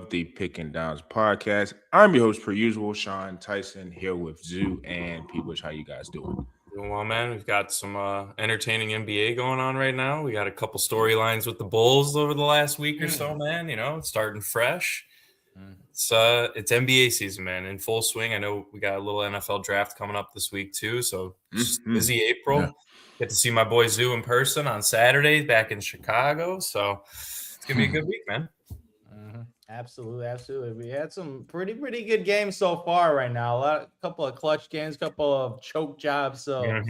of the Pick and Downs podcast. I'm your host, per usual, Sean Tyson, here with Zoo and Peebush. How you guys doing? Doing well, man. We've got some entertaining NBA going on right now. We got a couple storylines with the Bulls over the last week or so, man. You know, it's starting fresh. It's NBA season, man, in full swing. I know we got a little NFL draft coming up this week too, so busy April. Yeah. Get to see my boy Zoo in person on Saturday back in Chicago, so it's gonna be a good week, man. Absolutely. We had some pretty good games so far right now. A couple of clutch games, couple of choke jobs. So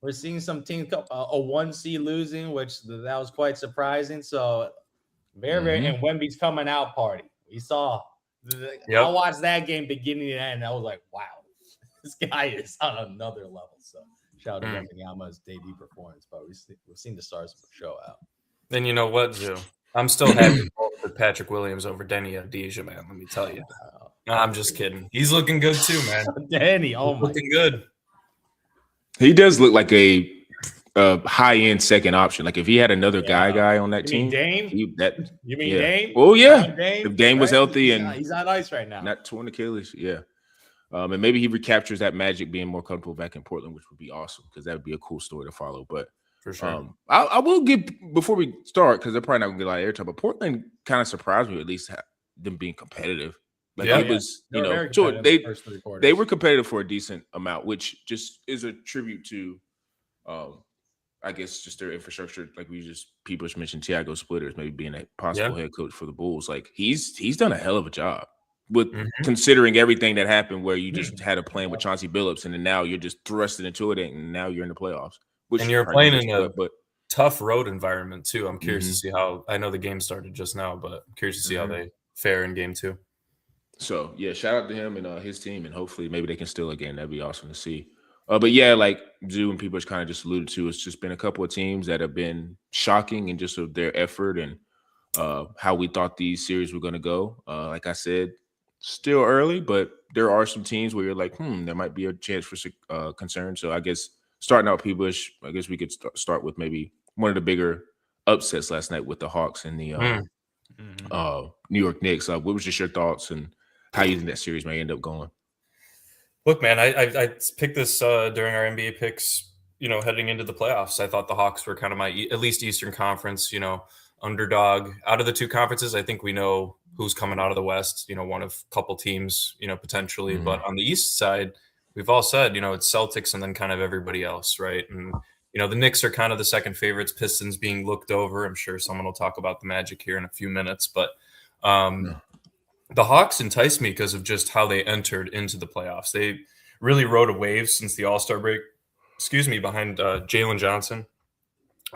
we're seeing some teams a 1-seed losing, which that was quite surprising. So very and Wemby's coming out party. We saw. I watched that game beginning to end. I was like, wow, this guy is on another level. So shout out to Wembanyama's debut performance, but we've seen the stars show out. Then you know what, Zoo? I'm still happy with Patrick Williams over Denny Avdija, man. Let me tell you. No, I'm just kidding. He's looking good too, man. Denny, looking good. He does look like a high-end second option. Like if he had another guy on that team. Dame? You mean Dame? Oh yeah. Dame? If Dame was healthy he's on ice right now. Not torn Achilles. Yeah. And maybe he recaptures that magic being more comfortable back in Portland, which would be awesome because that would be a cool story to follow. But for sure. I will give before we start because they're probably not gonna get a lot of airtime. But Portland kind of surprised me, at least them being competitive. Like it was, they were competitive for a decent amount, which just is a tribute to, I guess, just their infrastructure. Like people just mentioned, Tiago Splitters maybe being a possible head coach for the Bulls. Like he's done a hell of a job with considering everything that happened, where you just had a plan with Chauncey Billups, and then now you're just thrusted into it, and now you're in the playoffs. And you're playing in a tough road environment too. I'm curious to see how. I know the game started just now, but I'm curious to see how they fare in game 2. So yeah, shout out to him and his team, and hopefully maybe they can steal again. That'd be awesome to see. But yeah, like Zoo and people kind of just alluded to, it's just been a couple of teams that have been shocking and just of their effort and how we thought these series were going to go. Like I said, still early, but there are some teams where you're like, there might be a chance for concern. So I guess. Starting out, Peebush, I guess we could start with maybe one of the bigger upsets last night with the Hawks and the New York Knicks. What was just your thoughts and how you think that series may end up going? Look, man, I picked this during our NBA picks, heading into the playoffs. I thought the Hawks were kind of my, at least Eastern Conference, underdog. Out of the two conferences, I think we know who's coming out of the West, one of a couple teams, potentially. But on the East side, we've all said, it's Celtics and then kind of everybody else, right? And, the Knicks are kind of the second favorites, Pistons being looked over. I'm sure someone will talk about the Magic here in a few minutes. But the Hawks enticed me because of just how they entered into the playoffs. They really rode a wave since the All-Star break, behind Jalen Johnson.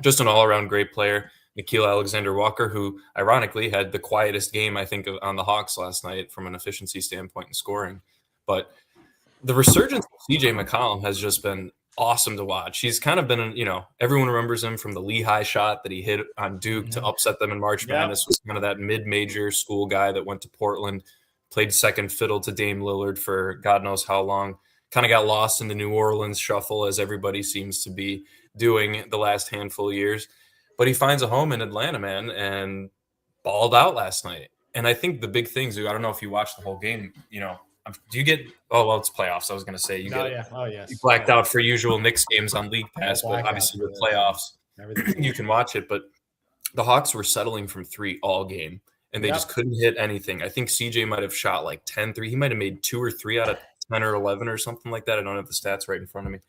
Just an all-around great player. Nickeil Alexander-Walker, who ironically had the quietest game, I think, on the Hawks last night from an efficiency standpoint and scoring. But the resurgence of CJ McCollum has just been awesome to watch. He's kind of been, everyone remembers him from the Lehigh shot that he hit on Duke to upset them in March Madness. Was kind of that mid-major school guy that went to Portland, played second fiddle to Dame Lillard for God knows how long, kind of got lost in the New Orleans shuffle as everybody seems to be doing the last handful of years. But he finds a home in Atlanta, man, and balled out last night. And I think the big things, I don't know if you watched the whole game, do you get? Oh well, it's playoffs. I was going to say you blacked out for usual Knicks games on League Pass, but obviously with playoffs, you can watch it. But the Hawks were settling from 3 all game, and they just couldn't hit anything. I think CJ might have shot like 10-3. He might have made 2 or 3 out of 10 or 11 or something like that. I don't have the stats right in front of me,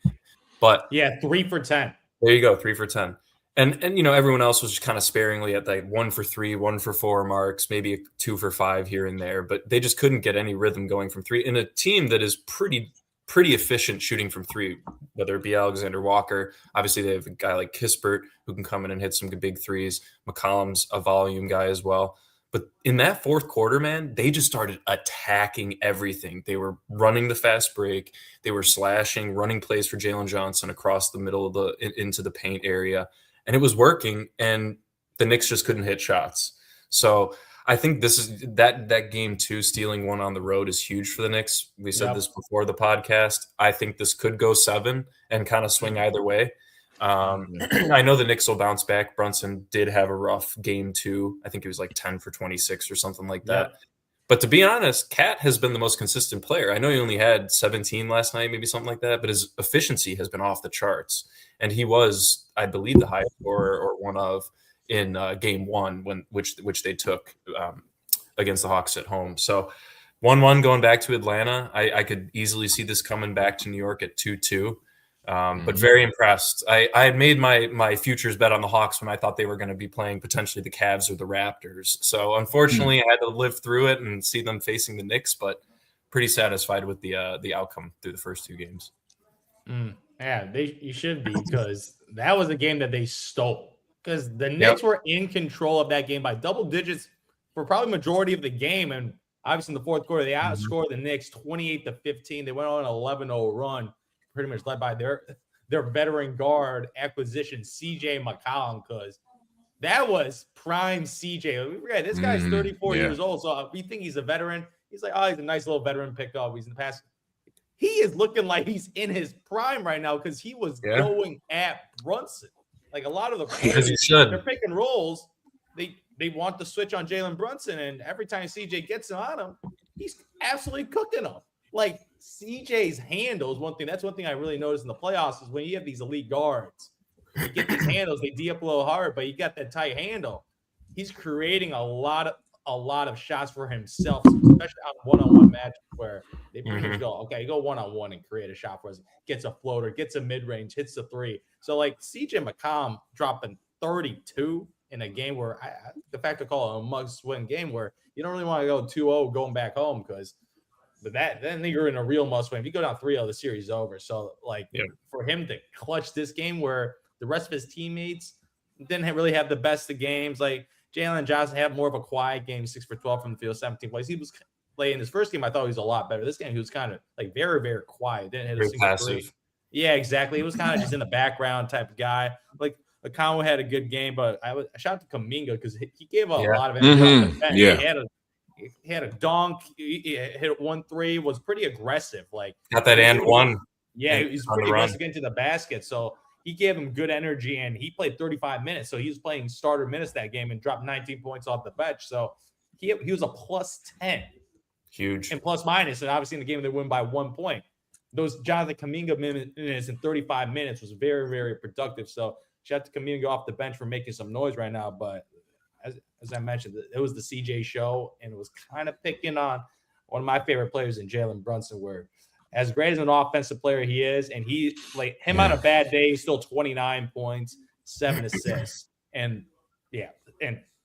but 3 for 10. There you go, 3 for 10. And everyone else was just kind of sparingly at like 1 for 3, 1 for 4 marks, maybe a 2 for 5 here and there, but they just couldn't get any rhythm going from 3 in a team that is pretty efficient shooting from 3, whether it be Alexander Walker. Obviously they have a guy like Kispert who can come in and hit some big threes. McCollum's a volume guy as well. But in that fourth quarter, man, they just started attacking everything. They were running the fast break. They were slashing, running plays for Jalen Johnson across the middle of into the paint area. And it was working, and the Knicks just couldn't hit shots. So I think this is that game 2, stealing 1 on the road is huge for the Knicks. We said this before the podcast. I think this could go 7 and kind of swing either way. I know the Knicks will bounce back. Brunson did have a rough game 2. I think it was like 10 for 26 or something like that. But to be honest, Cat has been the most consistent player. I know he only had 17 last night, maybe something like that, but his efficiency has been off the charts. And he was, I believe, the highest scorer or one of in game one, which they took against the Hawks at home. So 1-1 going back to Atlanta. I could easily see this coming back to New York at 2-2. But very impressed. I had made my futures bet on the Hawks when I thought they were going to be playing potentially the Cavs or the Raptors. So unfortunately, I had to live through it and see them facing the Knicks, but pretty satisfied with the outcome through the first two games. Yeah, you should be, because that was a game that they stole. Because the Knicks were in control of that game by double digits for probably majority of the game, and obviously in the fourth quarter they outscored the Knicks 28-15. They went on an 11-0 run, pretty much led by their veteran guard acquisition, CJ McCollum, because that was prime CJ. We forget this guy's 34 years old, so we think he's a veteran. He's like, oh, he's a nice little veteran pickup. He's in the past. He is looking like he's in his prime right now, because he was going at Brunson. Like a lot of the players, they're picking rolls. They want to switch on Jalen Brunson, and every time CJ gets on him, he's absolutely cooking them. Like CJ's handles, one thing I really noticed in the playoffs is when you have these elite guards, you get these handles, they D up a little hard, but you got that tight handle. He's creating a lot of shots for himself, especially on one-on-one match where they pretty much go, okay, you go one-on-one and create a shot for us. Gets a floater, gets a mid-range, hits the three. So like CJ McCollum dropping 32 in a game where the fact to call it a must-win game where you don't really want to go 2-0 going back home, because then you're in a real must-win. If you go down 3-0, the series is over. So like for him to clutch this game where the rest of his teammates didn't really have the best of games, like Jalen Johnson had more of a quiet game, 6 for 12 from the field, 17 plays. He was playing his first game. I thought he was a lot better. This game, he was kind of like very, very quiet. Didn't hit a single three. Yeah, exactly. He was kind of just in the background type of guy. Like Akonwa had a good game, but I shout out to Kuminga because he gave a lot of energy on the bench. He had a dunk. He hit 1-3. Was pretty aggressive. Like got that and one. Yeah, he's pretty aggressive into the basket. So he gave him good energy, and he played 35 minutes. So he was playing starter minutes that game and dropped 19 points off the bench. So he was a plus 10. Huge. And plus minus. And obviously in the game they win by 1 point. Those Jonathan Kuminga minutes in 35 minutes was very, very productive. So shout out to Kuminga off the bench for making some noise right now. But as I mentioned, it was the CJ show, and it was kind of picking on one of my favorite players in Jalen Brunson, where as great as an offensive player he is, and he like him on a bad day, he's still 29 points, 7 assists, and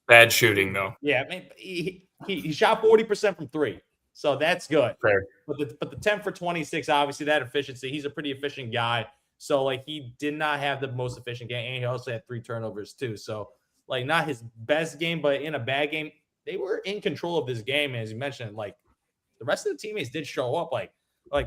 bad shooting though. Yeah, I mean, he shot 40% from three, so that's good. Fair. But the 10 for 26, obviously that efficiency, he's a pretty efficient guy. So like he did not have the most efficient game, and he also had 3 turnovers too. So like not his best game, but in a bad game, they were in control of this game. And as you mentioned, like the rest of the teammates did show up. Like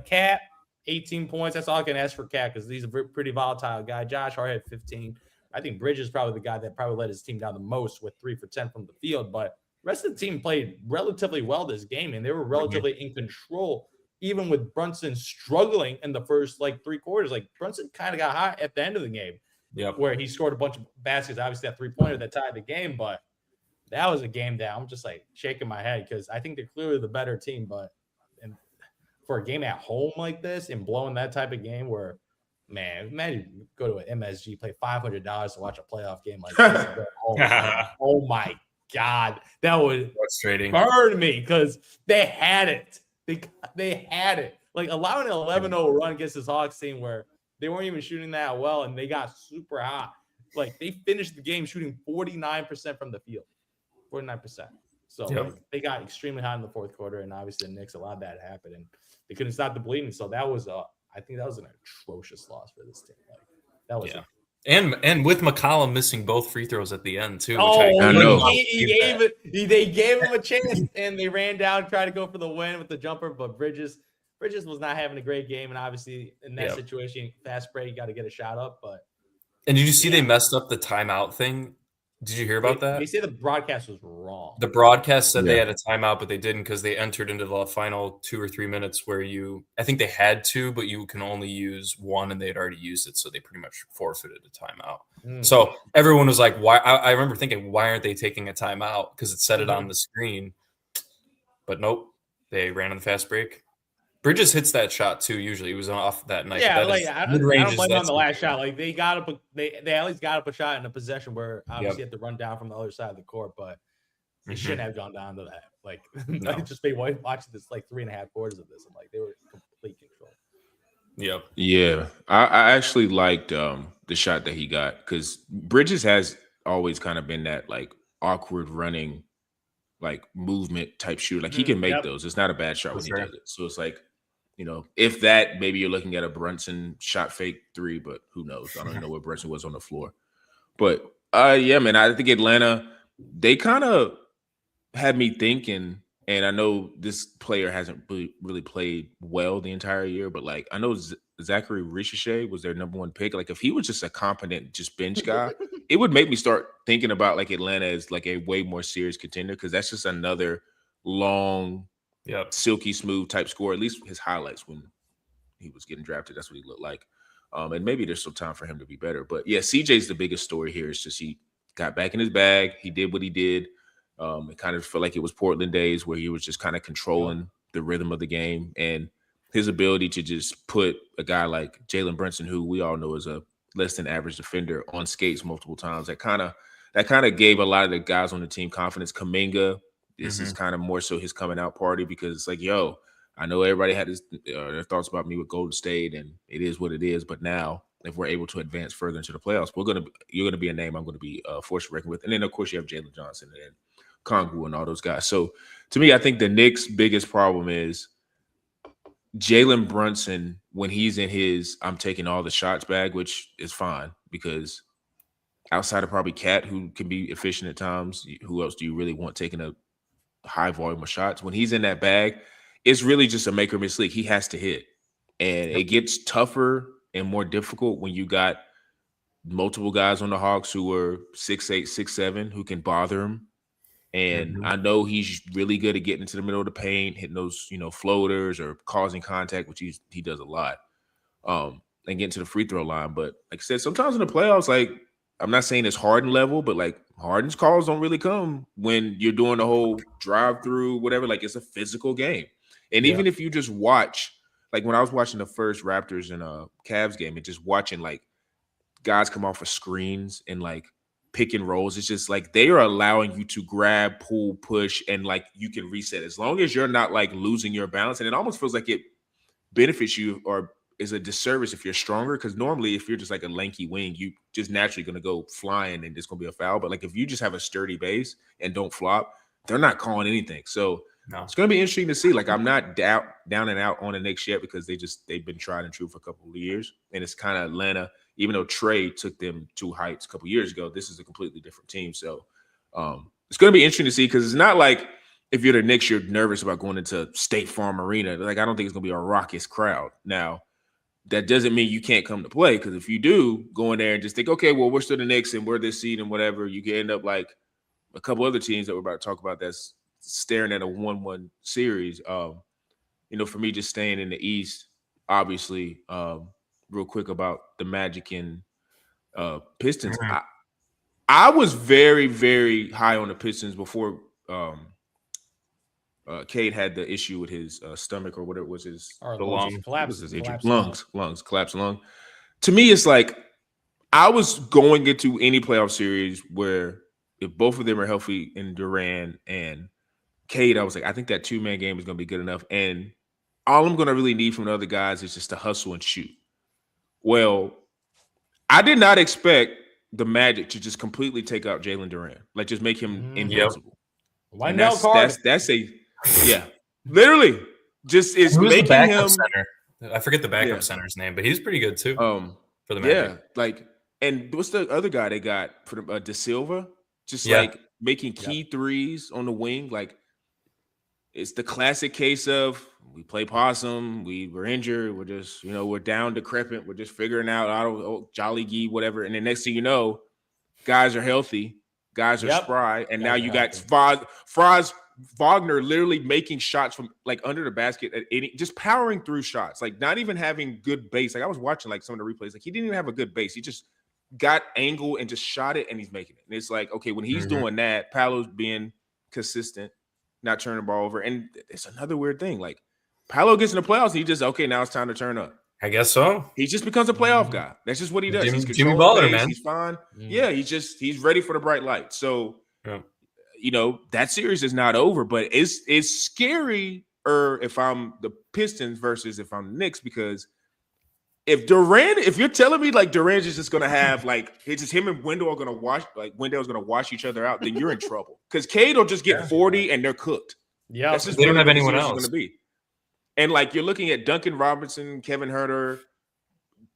Cat, 18 points. That's all I can ask for Cat because he's a pretty volatile guy. Josh Hart had 15. I think Bridges is probably the guy that probably led his team down the most with 3 for 10 from the field. But the rest of the team played relatively well this game, and they were relatively in control, even with Brunson struggling in the first 3 quarters. Like Brunson kind of got hot at the end of the game, where he scored a bunch of baskets. Obviously, that 3-pointer that tied the game, but that was a game that I'm just shaking my head because I think they're clearly the better team. But for a game at home like this and blowing that type of game where, man, imagine you go to an MSG, pay $500 to watch a playoff game like this. Oh my God. That would frustrating. Burn me because they had it. They had it. Like allowing an 11-0 run against this Hawks team where they weren't even shooting that well and they got super hot. Like they finished the game shooting 49% from the field. 49%. So they got extremely hot in the fourth quarter, and obviously the Knicks allowed that to happen, and they couldn't stop the bleeding. So that was I think that was an atrocious loss for this team. That was and with McCollum missing both free throws at the end too. I know. They gave him a chance, and they ran down, tried to go for the win with the jumper, but Bridges was not having a great game, and obviously in that situation, fast break, you got to get a shot up. And did you see they messed up the timeout thing? Did you hear about that? They say the broadcast was wrong. The broadcast said they had a timeout, but they didn't because they entered into the final 2 or 3 minutes where I think they had 2, but you can only use 1, and they had already used it, so they pretty much forfeited a timeout. So everyone was like, "Why?" I remember thinking, "Why aren't they taking a timeout?" Because it said it on the screen. But nope, they ran on the fast break. Bridges hits that shot too. Usually, he was off that night. Yeah, that like I don't blame on the last shot. Like they at least got up a shot in a possession where obviously you have to run down from the other side of the court, but they shouldn't have gone down to that. Like I just been watching this like 3.5 quarters of this, and like they were in complete control. Yep. Yeah, I actually liked the shot that he got because Bridges has always kind of been that like awkward running, like movement type shooter. Like he can make those. It's not a bad shot when he does it. So it's like, you know, if that, maybe you're looking at a Brunson shot fake 3, but who knows? I don't know where Brunson was on the floor. But yeah, man, I think Atlanta, they kind of had me thinking, and I know this player hasn't really played well the entire year, but like I know Zachary Ricochet was their number 1 pick. Like if he was just a competent, just bench guy, it would make me start thinking about like Atlanta as like a way more serious contender because that's just another long, silky smooth type score. At least his highlights when he was getting drafted, that's what he looked like. And maybe there's some time for him to be better. But yeah, CJ's the biggest story here. It's just he got back in his bag. He did what he did. It kind of felt like it was Portland days where he was just kind of controlling the rhythm of the game, and his ability to just put a guy like Jalen Brunson, who we all know is a less than average defender, on skates multiple times. That kind of gave a lot of the guys on the team confidence. Kuminga, this is kind of more so his coming out party because it's like, yo, I know everybody had their thoughts about me with Golden State, and it is what it is. But now, if we're able to advance further into the playoffs, you're gonna be a name I'm going to be forced to reckon with. And then of course you have Jalen Johnson and Kongu and all those guys. So to me, I think the Knicks' biggest problem is Jalen Brunson when he's in his I'm taking all the shots bag, which is fine because outside of probably Cat, who can be efficient at times, who else do you really want taking a high volume of shots? When he's in that bag, it's really just a make or miss league. He has to hit. And it gets tougher and more difficult when you got multiple guys on the Hawks who are 6'8", 6'7", who can bother him. And I know he's really good at getting into the middle of the paint, hitting those, floaters or causing contact, which he does a lot, and getting to the free throw line. But like I said, sometimes in the playoffs, like I'm not saying it's Harden level, but like Harden's calls don't really come when you're doing the whole drive through, whatever. Like it's a physical game. And even if you just watch, like when I was watching the first Raptors and Cavs game and just watching like guys come off of screens and like pick and rolls, it's just like they are allowing you to grab, pull, push, and like you can reset as long as you're not like losing your balance. And it almost feels like it benefits you or is a disservice if you're stronger, because normally if you're just like a lanky wing, you just naturally going to go flying and it's going to be a foul. But like if you just have a sturdy base and don't flop, they're not calling anything. So it's going to be interesting to see. Like I'm not down and out on the Knicks yet because they've been tried and true for a couple of years, and it's kind of Atlanta. Even though Trey took them to heights a couple years ago, this is a completely different team. So it's going to be interesting to see because it's not like if you're the Knicks, you're nervous about going into State Farm Arena. Like I don't think it's going to be a raucous crowd. Now, that doesn't mean you can't come to play, because if you do go in there and just think, okay, well, we're still the Knicks and we're this seed and whatever, you can end up like a couple other teams that we're about to talk about that's staring at a 1-1 series. For me, just staying in the East, obviously, real quick about the Magic and Pistons. I was very, very high on the Pistons before Cade had the issue with his stomach or whatever was his collapsed lung. To me, it's like I was going into any playoff series where if both of them are healthy in Durant and Cade, I was like, I think that 2-man game is going to be good enough. And all I'm going to really need from the other guys is just to hustle and shoot. Well, I did not expect the Magic to just completely take out Jalen Durant, like just make him invincible. Why not? That's literally just is making him. Center? I forget the backup center's name, but he's pretty good too. For the Magic. And what's the other guy they got for the De Silva? Just like making key threes on the wing, like. It's the classic case of we play possum, we were injured, we're just, we're down, decrepit, we're just figuring out Jolly Gee, whatever. And the next thing you know, guys are healthy, guys are spry, and now you got Franz Wagner literally making shots from like under the basket at just powering through shots, like not even having good base. Like I was watching like some of the replays, like he didn't even have a good base. He just got angle and just shot it, and he's making it. And it's like, okay, when he's doing that, Paolo's being consistent. not turning the ball over. And it's another weird thing. Like Paolo gets in the playoffs, and he just now it's time to turn up. I guess so. He just becomes a playoff guy. That's just what he does. He's Jimmy controlling Butler, pace. man. He's fine. Yeah, he's ready for the bright light. So, that series is not over, but it's scary. Or if I'm the Pistons versus if I'm the Knicks, because if you're telling me like Durant is just gonna have like it's just him and Wendell are gonna Wendell's gonna wash each other out, then you're in trouble. Because Cade will just get 40 and they're cooked. Yeah, that's just they don't have anyone else. Going to be. And like you're looking at Duncan Robinson, Kevin Huerter,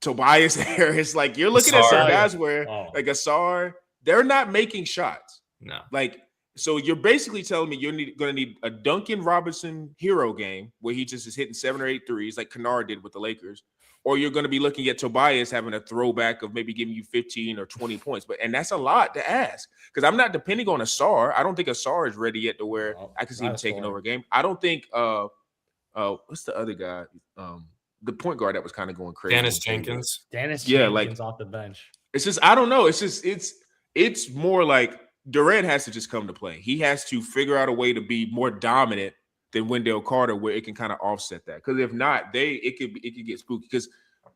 Tobias Harris. Like you're looking at some guys where like Asar, they're not making shots. No. Like so you're basically telling me you're going to need a Duncan Robinson hero game where he just is hitting 7 or 8 threes like Kennard did with the Lakers. Or you're going to be looking at Tobias having a throwback of maybe giving you 15 or 20 points. And that's a lot to ask because I'm not depending on Asar. I don't think Asar is ready yet to where I can see him taking over a game. I don't think what's the other guy? The point guard that was kind of going crazy. Dennis Jenkins. Jenkins off the bench. It's just I don't know. It's more like Durant has to just come to play. He has to figure out a way to be more dominant than Wendell Carter, where it can kind of offset that. Because if not, it could get spooky. Because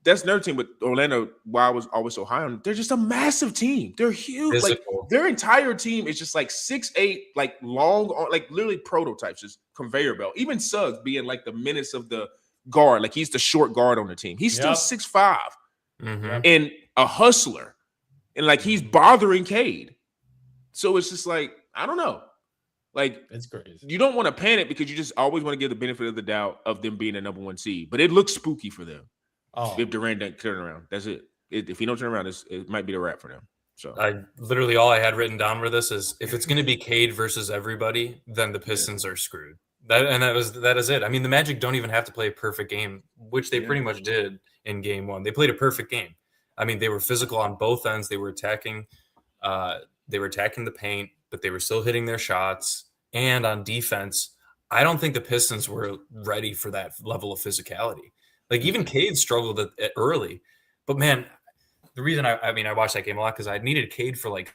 that's another team with Orlando. Why I was always so high on them. They're just a massive team. They're huge. Physical. Like their entire team is just like 6'8", like long, like literally prototypes, just conveyor belt. Even Suggs being like the menace of the guard, like he's the short guard on the team. He's still 6'5" and a hustler, and like he's bothering Cade. So it's just like I don't know. Like it's crazy. You don't want to panic because you just always want to give the benefit of the doubt of them being a number 1 seed. But it looks spooky for them. If Durant doesn't turn around, that's it. If he don't turn around, it might be the wrap for them. So literally all I had written down for this is if it's going to be Cade versus everybody, then the Pistons are screwed. That is it. I mean, the Magic don't even have to play a perfect game, which they pretty much did in game 1. They played a perfect game. I mean, they were physical on both ends. They were attacking. They were attacking the paint, but they were still hitting their shots. And on defense, I don't think the Pistons were ready for that level of physicality. Like even Cade struggled at early. But man, the reason I watched that game a lot because I needed Cade for like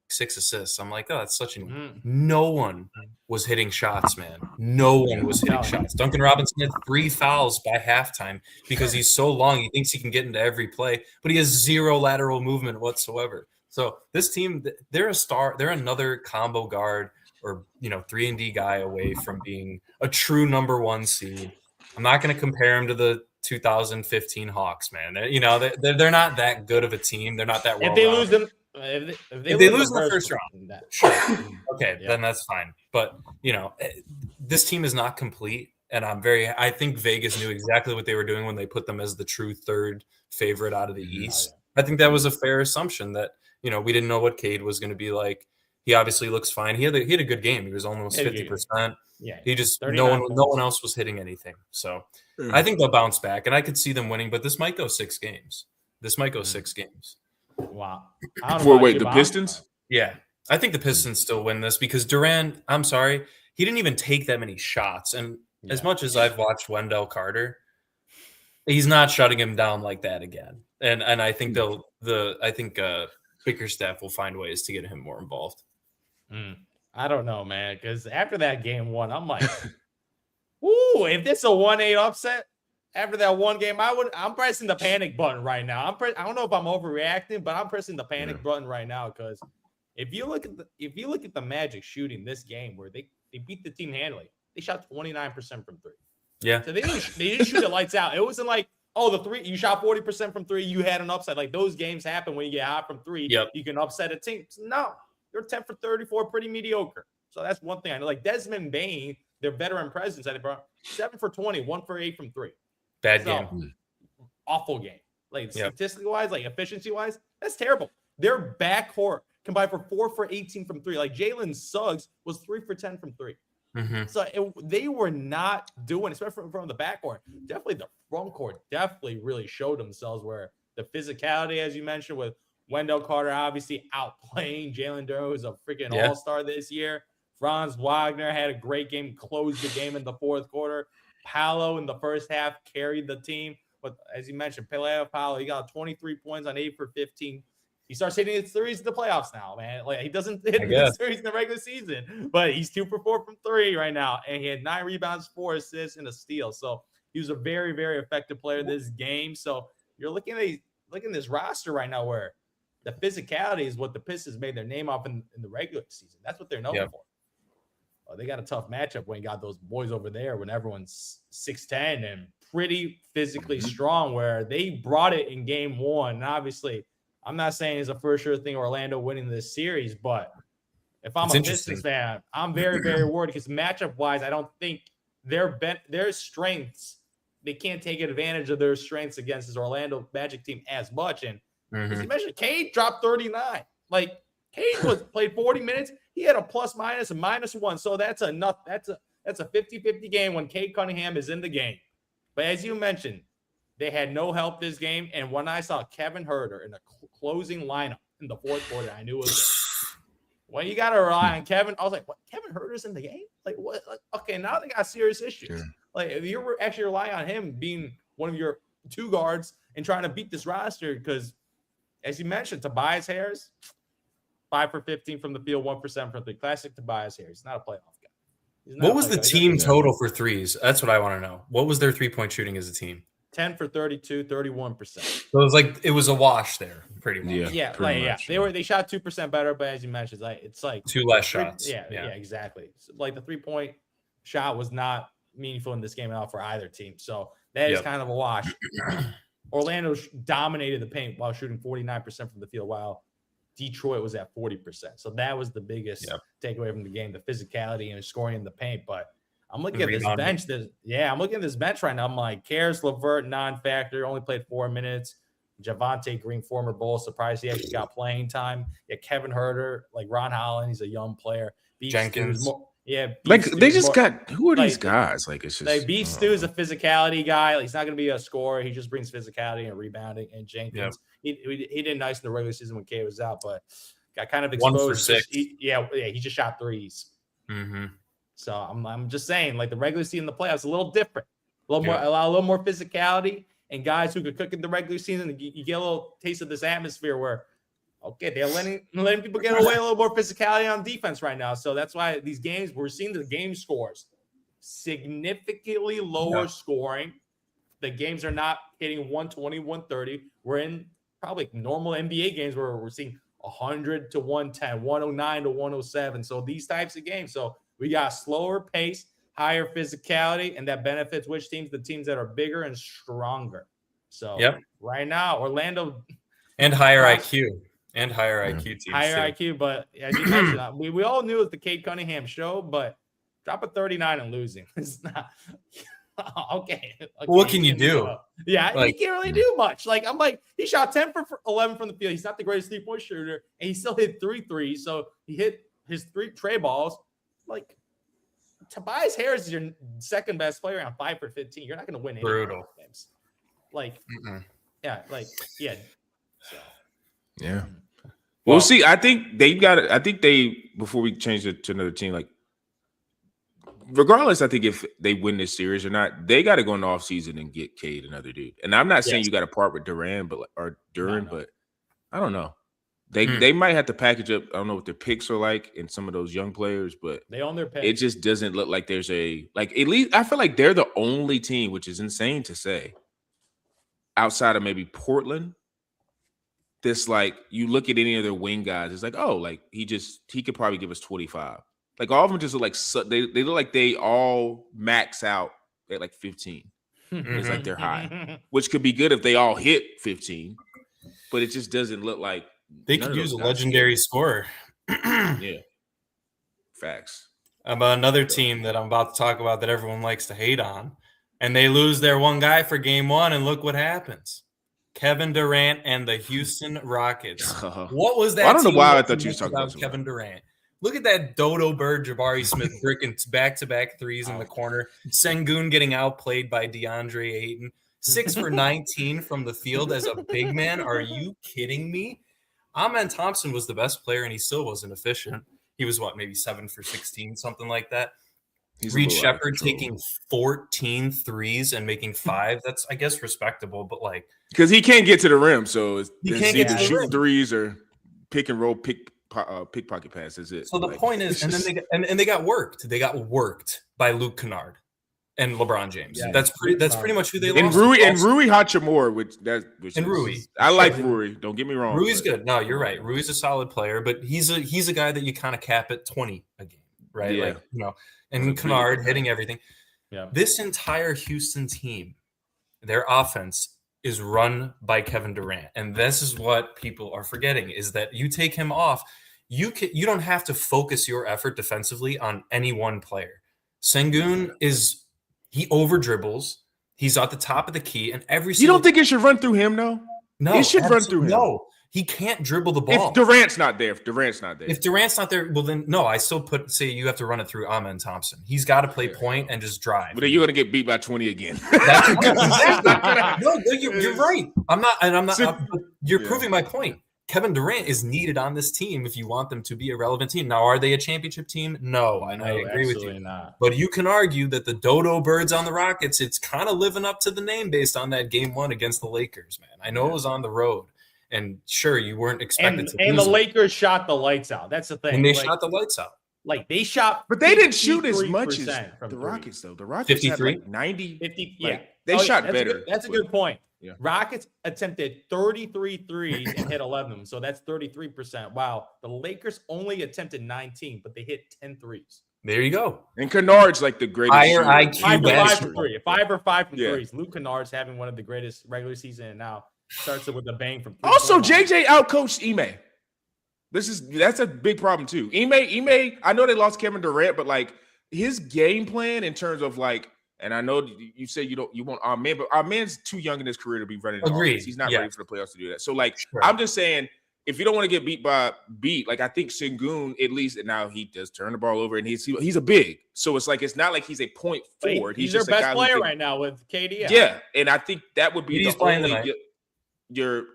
6 assists. I'm like, oh, that's such no one was hitting shots, man. No one was hitting shots. Duncan Robinson had 3 fouls by halftime because he's so long. He thinks he can get into every play, but he has 0 lateral movement whatsoever. So this team, they're a star. They're another combo guard or 3-and-D guy away from being a true number 1 seed. I'm not going to compare him to the 2015 Hawks, man. They're not that good of a team. They're not that well. If they lose them, if they lose in the first round, sure, okay, then that's fine. But this team is not complete, and I think Vegas knew exactly what they were doing when they put them as the true 3rd favorite out of the East. I think that was a fair assumption that. We didn't know what Cade was going to be like. He obviously looks fine. He had a good game. He was almost 50%. Yeah, he just no one else was hitting anything. So I think they'll bounce back, and I could see them winning. But this might go 6 games. Wow. Wait, the Pistons? Yeah, I think the Pistons still win this because Durant. I'm sorry, he didn't even take that many shots. And as much as I've watched Wendell Carter, he's not shutting him down like that again. And I think Bickerstaff will find ways to get him more involved. I don't know, man, because after that game 1, I'm like, ooh, if this is a 1-8 upset after that one game, I'm pressing the panic button right now. I don't know if I'm overreacting, but I'm pressing the panic button right now because if you look at the Magic shooting this game where they beat the team handily, they shot 29% from 3. Yeah, so they didn't shoot it lights out. It wasn't like, oh, the 3 you shot 40% from 3, you had an upset. Like those games happen when you get hot from 3. Yep. You can upset a team. No, they're 10 for 34, pretty mediocre. So that's one thing I know. Like Desmond Bane, their veteran presence, they brought 7 for 20, 1 for 8 from 3. Bad game. Awful game. Like statistically wise, like efficiency wise, that's terrible. Their backcourt combined for 4 for 18 from 3. Like Jalen Suggs was 3 for 10 from 3. So they were not doing, especially from the backcourt. Definitely the front court definitely really showed themselves where the physicality, as you mentioned, with Wendell Carter obviously outplaying Jalen Durant, who's a freaking all-star this year. Franz Wagner had a great game, closed the game in the 4th quarter. Paolo in the first half carried the team. But as you mentioned, Paolo, he got 23 points on 8 for 15 he starts hitting his threes in the playoffs now, man. Like he doesn't hit the threes in the regular season, but he's 2 for 4 from 3 right now, and he had 9 rebounds, 4 assists, and a steal. So he was a very, very effective player this game. So you're looking at this roster right now where the physicality is what the Pistons made their name off in the regular season. That's what they're known for. Well, they got a tough matchup when you got those boys over there when everyone's 6'10" and pretty physically strong, where they brought it in game 1. And obviously, I'm not saying it's a for sure thing Orlando winning this series, but if I'm a Pistons fan, I'm very, very worried because matchup-wise, I don't think their strengths, they can't take advantage of their strengths against this Orlando Magic team as much. And as you mentioned, Cade dropped 39. Like, Cade played 40 minutes. He had a plus minus and -1. So that's a 50-50 game when Cade Cunningham is in the game. But as you mentioned, they had no help this game. And when I saw Kevin Huerter in a closing lineup in the fourth quarter, I knew it was it. When you got to rely on Kevin, I was like, what? Kevin Huerter's in the game? Like, what? Like, okay, now they got serious issues. Yeah. Like, if you're actually relying on him being one of your 2 guards and trying to beat this roster, because as you mentioned, Tobias Harris, 5 for 15 from the field, 1 for 7 from the classic Tobias Harris. He's not a playoff guy. What was the team total for threes? That's what I want to know. What was their 3-point shooting as a team? 10 for 32, 31%. So it was a wash there, pretty much. Yeah. They shot 2% better, but as you mentioned, it's like 2 less shots. Yeah, exactly. So like the 3-point shot was not meaningful in this game at all for either team. So that is kind of a wash. Orlando dominated the paint while shooting 49% from the field, while Detroit was at 40%. So that was the biggest takeaway from the game, the physicality and scoring in the paint. But I'm looking at this bench. I'm looking at this bench right now. I'm like, Caris LeVert, non-factor, only played 4 minutes. Javonte Green, former Bull, surprised he actually got playing time. Yeah, Kevin Huerter, like Ron Holland, he's a young player. Beef Jenkins. Who are these guys? Like, it's just like Beef Stew is a physicality guy. He's not going to be a scorer. He just brings physicality and rebounding. And Jenkins, he did nice in the regular season when K was out, but got kind of exposed. 1 for 6. He just shot threes. So I'm just saying, like the regular season, the playoffs a little different, a little more physicality, and guys who could cook in the regular season. You get a little taste of this atmosphere where, okay, they're letting people get away a little more physicality on defense right now. So that's why these games, we're seeing the game scores significantly lower scoring. The games are not hitting 120, 130. We're in probably normal NBA games where we're seeing 100 to 110, 109 to 107. So these types of games. So we got slower pace, higher physicality, and that benefits which teams? The teams that are bigger and stronger. So right now, Orlando. And higher IQ. And higher IQ teams. Higher IQ, but as you mentioned, we all knew it was the Cade Cunningham show, but drop a 39 and losing. It's not okay. What can you do? You can't really do much. Like, I'm like, he shot 10 for 11 from the field. He's not the greatest 3-point shooter, and he still hit 3 threes. So he hit his 3 tray balls. Like, Tobias Harris is your second best player on 5 for 15. You're not going to win any games. Like, So. Yeah. We'll see. I think before we change it to another team, like, regardless, I think if they win this series or not, they got to go in the offseason and get Cade, another dude. And I'm not saying you got to part with Duran, but I don't know. They might have to package up. I don't know what their picks are like in some of those young players, but they own their picks. It just doesn't look like there's at least I feel like they're the only team, which is insane to say, outside of maybe Portland. This, like, you look at any of their wing guys, it's like, oh, like he could probably give us 25. Like, all of them just look like they look like they all max out at like 15. It's like they're high, which could be good if they all hit 15, but it just doesn't look like they could use a legendary scorer. Yeah, facts. About another team that I'm about to talk about that everyone likes to hate on, and they lose their one guy for game 1, and look what happens. Kevin Durant and the Houston Rockets. What was that? Well, I don't know why I thought you were talking about Kevin Durant. Look at that dodo bird, Jabari Smith bricking back-to-back threes in the corner. Sengun getting outplayed by DeAndre Ayton. 6 for 19 from the field as a big man. Are you kidding me? Amen Thompson was the best player, and he still wasn't efficient. He was maybe 7 for 16, something like that. Reed Shepherd taking 14 threes and making 5. That's, I guess, respectable, but like because he can't get to the rim, so he can't get to shoot threes or pick and roll, pickpocket pass. Is it? So the point is, and then they got worked. They got worked by Luke Kennard and LeBron James. Yeah, that's pretty much who they lost. And Rui Hachimura, Rui. I like Rui. Don't get me wrong. Rui's good. No, you're right. Rui's a solid player, but he's a guy that you kind of cap at 20 a game, right? Yeah. Like, you know, and Kennard hitting everything. Yeah. This entire Houston team, their offense is run by Kevin Durant, and this is what people are forgetting: is that you take him off, you don't have to focus your effort defensively on any one player. Sengun he over dribbles. He's at the top of the key, and you don't think it should run through him, though? No, it should run through him. No, he can't dribble the ball. If Durant's not there, well, then no. I still say you have to run it through Amen Thompson. He's got to play point and just drive. But then you're gonna get beat by 20 again. No, you're right. I'm not. You're proving my point. Kevin Durant is needed on this team if you want them to be a relevant team. Now, are they a championship team? No, I agree with you. Not. But you can argue that the Dodo Birds on the Rockets, it's kind of living up to the name based on that game 1 against the Lakers, man. I know it was on the road. And sure, you weren't expected to lose. And the Lakers shot the lights out. That's the thing. And they shot the lights out. Like they shot, but they didn't shoot as much as the Rockets, though. The Rockets 53? Had like 90, 50. Yeah, they shot better. That's a good point. Yeah. Rockets attempted 33 threes and hit 11 of them, so that's 33%. Wow, the Lakers only attempted 19, but they hit 10 threes. There you go. And Kennard's like the greatest. Higher IQ. 5 for 5 from threes. Luke Kennard's having one of the greatest regular season, and now starts it with a bang from 3. Also, JJ outcoached Ime. That's a big problem too. Ime. I know they lost Kevin Durant, but like his game plan in terms of like. And I know you say you want Amen, but Amen's too young in his career to be running. Agreed. He's not ready for the playoffs to do that. So, like, I'm just saying, if you don't want to get beat, like I think Sengun at least, and now he does turn the ball over, and he's a big. So it's like it's not like he's a point forward. He's their best player right now with KD. Yeah, and I think that would be the only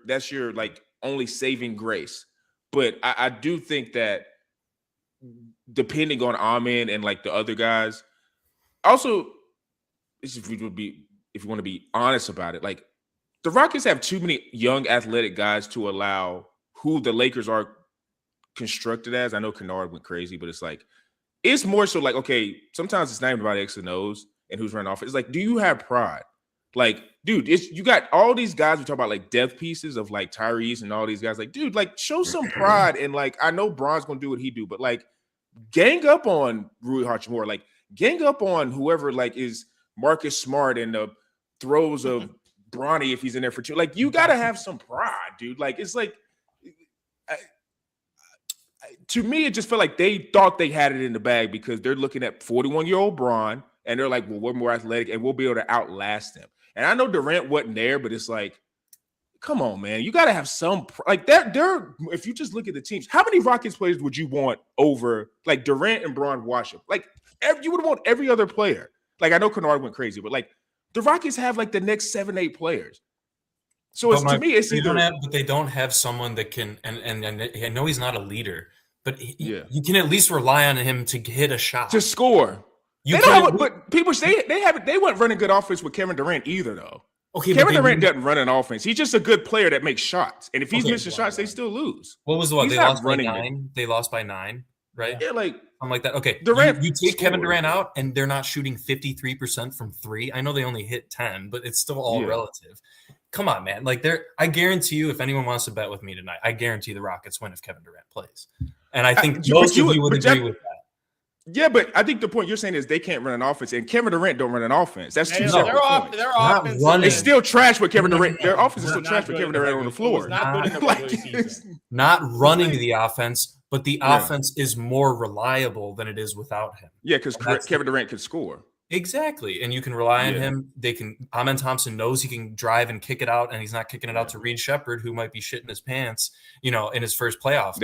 that's your like only saving grace. But I do think that depending on Amen and like the other guys, also. If you want to be honest about it, like the Rockets have too many young athletic guys to allow who the Lakers are constructed as. I know Kennard went crazy, but it's more so like, okay, sometimes it's not even about X and O's and who's running off. It's like, do you have pride? Like, dude, you got all these guys we talk about like depth pieces of like Tyrese and all these guys. Like, dude, like show some pride. And like, I know Bron's gonna do what he do, but like gang up on Rui Hachimura, like gang up on whoever like is Marcus Smart and the throws of Bronny if he's in there for 2. Like, you got to have some pride, dude. Like, it's like, to me, it just felt like they thought they had it in the bag because they're looking at 41-year-old Bron, and they're like, well, we're more athletic, and we'll be able to outlast them. And I know Durant wasn't there, but it's like, come on, man. You got to have some – like, they're if you just look at the teams, how many Rockets players would you want over, like, Durant and Bron Washington? Like, you would want every other player. Like, I know Kennard went crazy, but, like, the Rockets have, like, the next 7-8 players. So, to me, it's either – but they don't have someone that can – and I know he's not a leader, but you can at least rely on him to hit a shot. To score. But people say they weren't running good offense with Kevin Durant either, though. Okay, Kevin Durant doesn't run an offense. He's just a good player that makes shots. And if he's missing shots, they still lose. What was the one? They lost by 9. They lost by 9, right? Yeah, like – something like that. Okay, Durant, you take Kevin Durant out, and they're not shooting 53% from 3. I know they only hit 10, but it's still all relative. Come on, man. Like I guarantee you, if anyone wants to bet with me tonight, I guarantee the Rockets win if Kevin Durant plays. And I think most of you would agree with that. Yeah, but I think the point you're saying is they can't run an offense, and Kevin Durant don't run an offense. That's two separate points. Their offense is still trash with Kevin Durant. Their offense is still trash with Kevin Durant on the floor. Not running the offense. But the offense is more reliable than it is without him. Yeah, because Kevin Durant can score. Exactly. And you can rely on him. Amen Thompson knows he can drive and kick it out, and he's not kicking it out to Reed Shepherd, who might be shitting his pants, in his first playoff.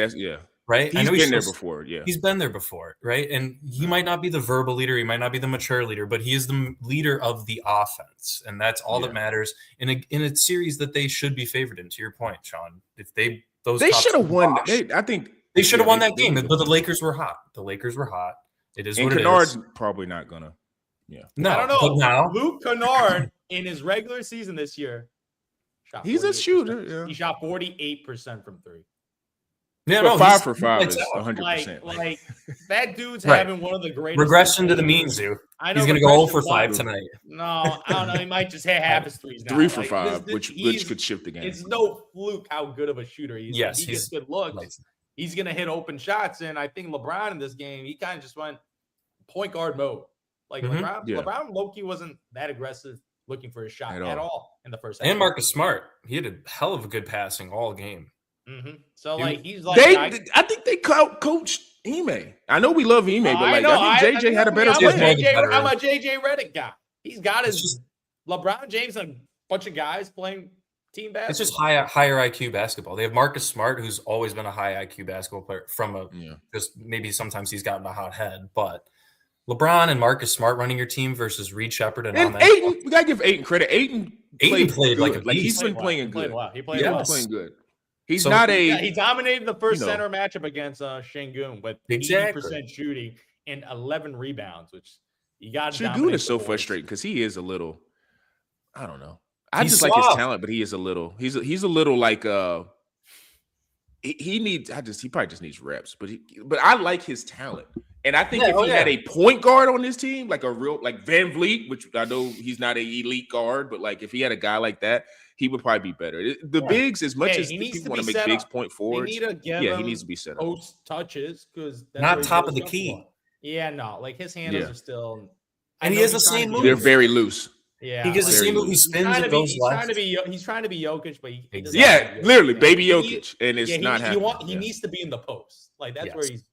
Right? He's been there before, He's been there before, right? And he might not be the verbal leader, he might not be the mature leader, but he is the leader of the offense. And that's all that matters in a series that they should be favored in, to your point, Sean. If they should have won. I think they should have won that game, but the Lakers were hot. It is And what Kennard's it is. probably not gonna. Yeah. No, I don't know. but now Luke Kennard in his regular season this year, He's a shooter. Yeah. He shot 48% from three. Yeah, But no, 5 for 5 is out. 100%. Like that dude's Right. having one of the greatest Regression to the mean, Zoo. I know He's going to go 0 regression for 5 was- tonight. No, I don't know. He might just hit half his threes now. 3 for Like, 5, this- which he's- could shift the game. It's no fluke how good of a shooter he is. Yes, he gets he's good looks. like- He's gonna hit open shots, and I think LeBron in this game, he kind of just went point guard mode. Like Mhm. LeBron Loki wasn't that aggressive looking for a shot At at all. all in the first half. And Marcus Smart, he had a hell of a good passing all game. So He- like he's like I think they coached Ime. I know we love Ime, but I like know, I think JJ had a better I'm play. plan. I'm a JJ Redick guy. He's got It's his just- LeBron James and a bunch of guys playing team basketball. It's just higher IQ basketball. They have Marcus Smart, who's always been a high IQ basketball player from a Yeah. just maybe sometimes he's gotten a hot head, but LeBron and Marcus Smart running your team versus Reed Shepard and And Ahmed. Ayton, we gotta give Ayton credit. Ayton played like a good. He's beast. been playing He played good. well. He played He's well. been Yes. playing good. He's So- not Yeah, a he dominated the first you know. center matchup against Şengün with Exactly. 80% shooting and 11 rebounds, which you got to Şengün is so frustrating because he is a little. I don't know. I He's just like his soft. talent, but he is a little. He's a little like he needs. He probably just needs reps, but I like his talent, and I think Yeah, if he had a point guard on his team, like a real like Van Vliet, which I know he's not an elite guard, but like if he had a guy like that, he would probably be better. The bigs, as much Hey, as he needs people to want be to make set bigs up. point They forwards, need to give yeah, he him needs to be set up. post touches because Not top of the key. Yeah, no, like his handles Yeah. are still. And I he know has he's the trying same to be- They're moves. very loose. Yeah, He gets the Very same move. He loose. spins trying and to be, goes he's left. trying to be Jokic, but he doesn't Exactly. have Yeah, to be literally, Jokic. baby He- Jokic, and it's yeah, not happening. He needs to be in the post. Like that's where Yes. he's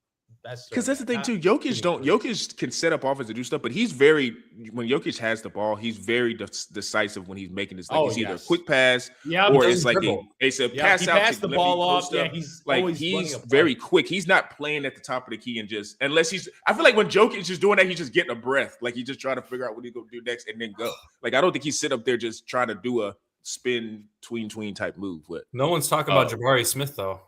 best. Because that's the thing Not too. Jokic shooting threes. Jokic can set up offense and do stuff, but he's very when Jokic has the ball, he's very decisive when he's making this. Like Oh, it's either yes. a quick pass Yeah, or but it's like dribble. it's a yeah, pass he out. passed to the let me ball post off. Yeah, up. he's Like always running he's a play. very quick. He's not playing at the top of the key and just unless he's. I feel like when Jokic is doing that, he's just getting a breath. Like he just trying to figure out what he's gonna do next and then go. Like I don't think he's sit up there just trying to do a spin tween type move. But No one's talking about Jabari Smith though.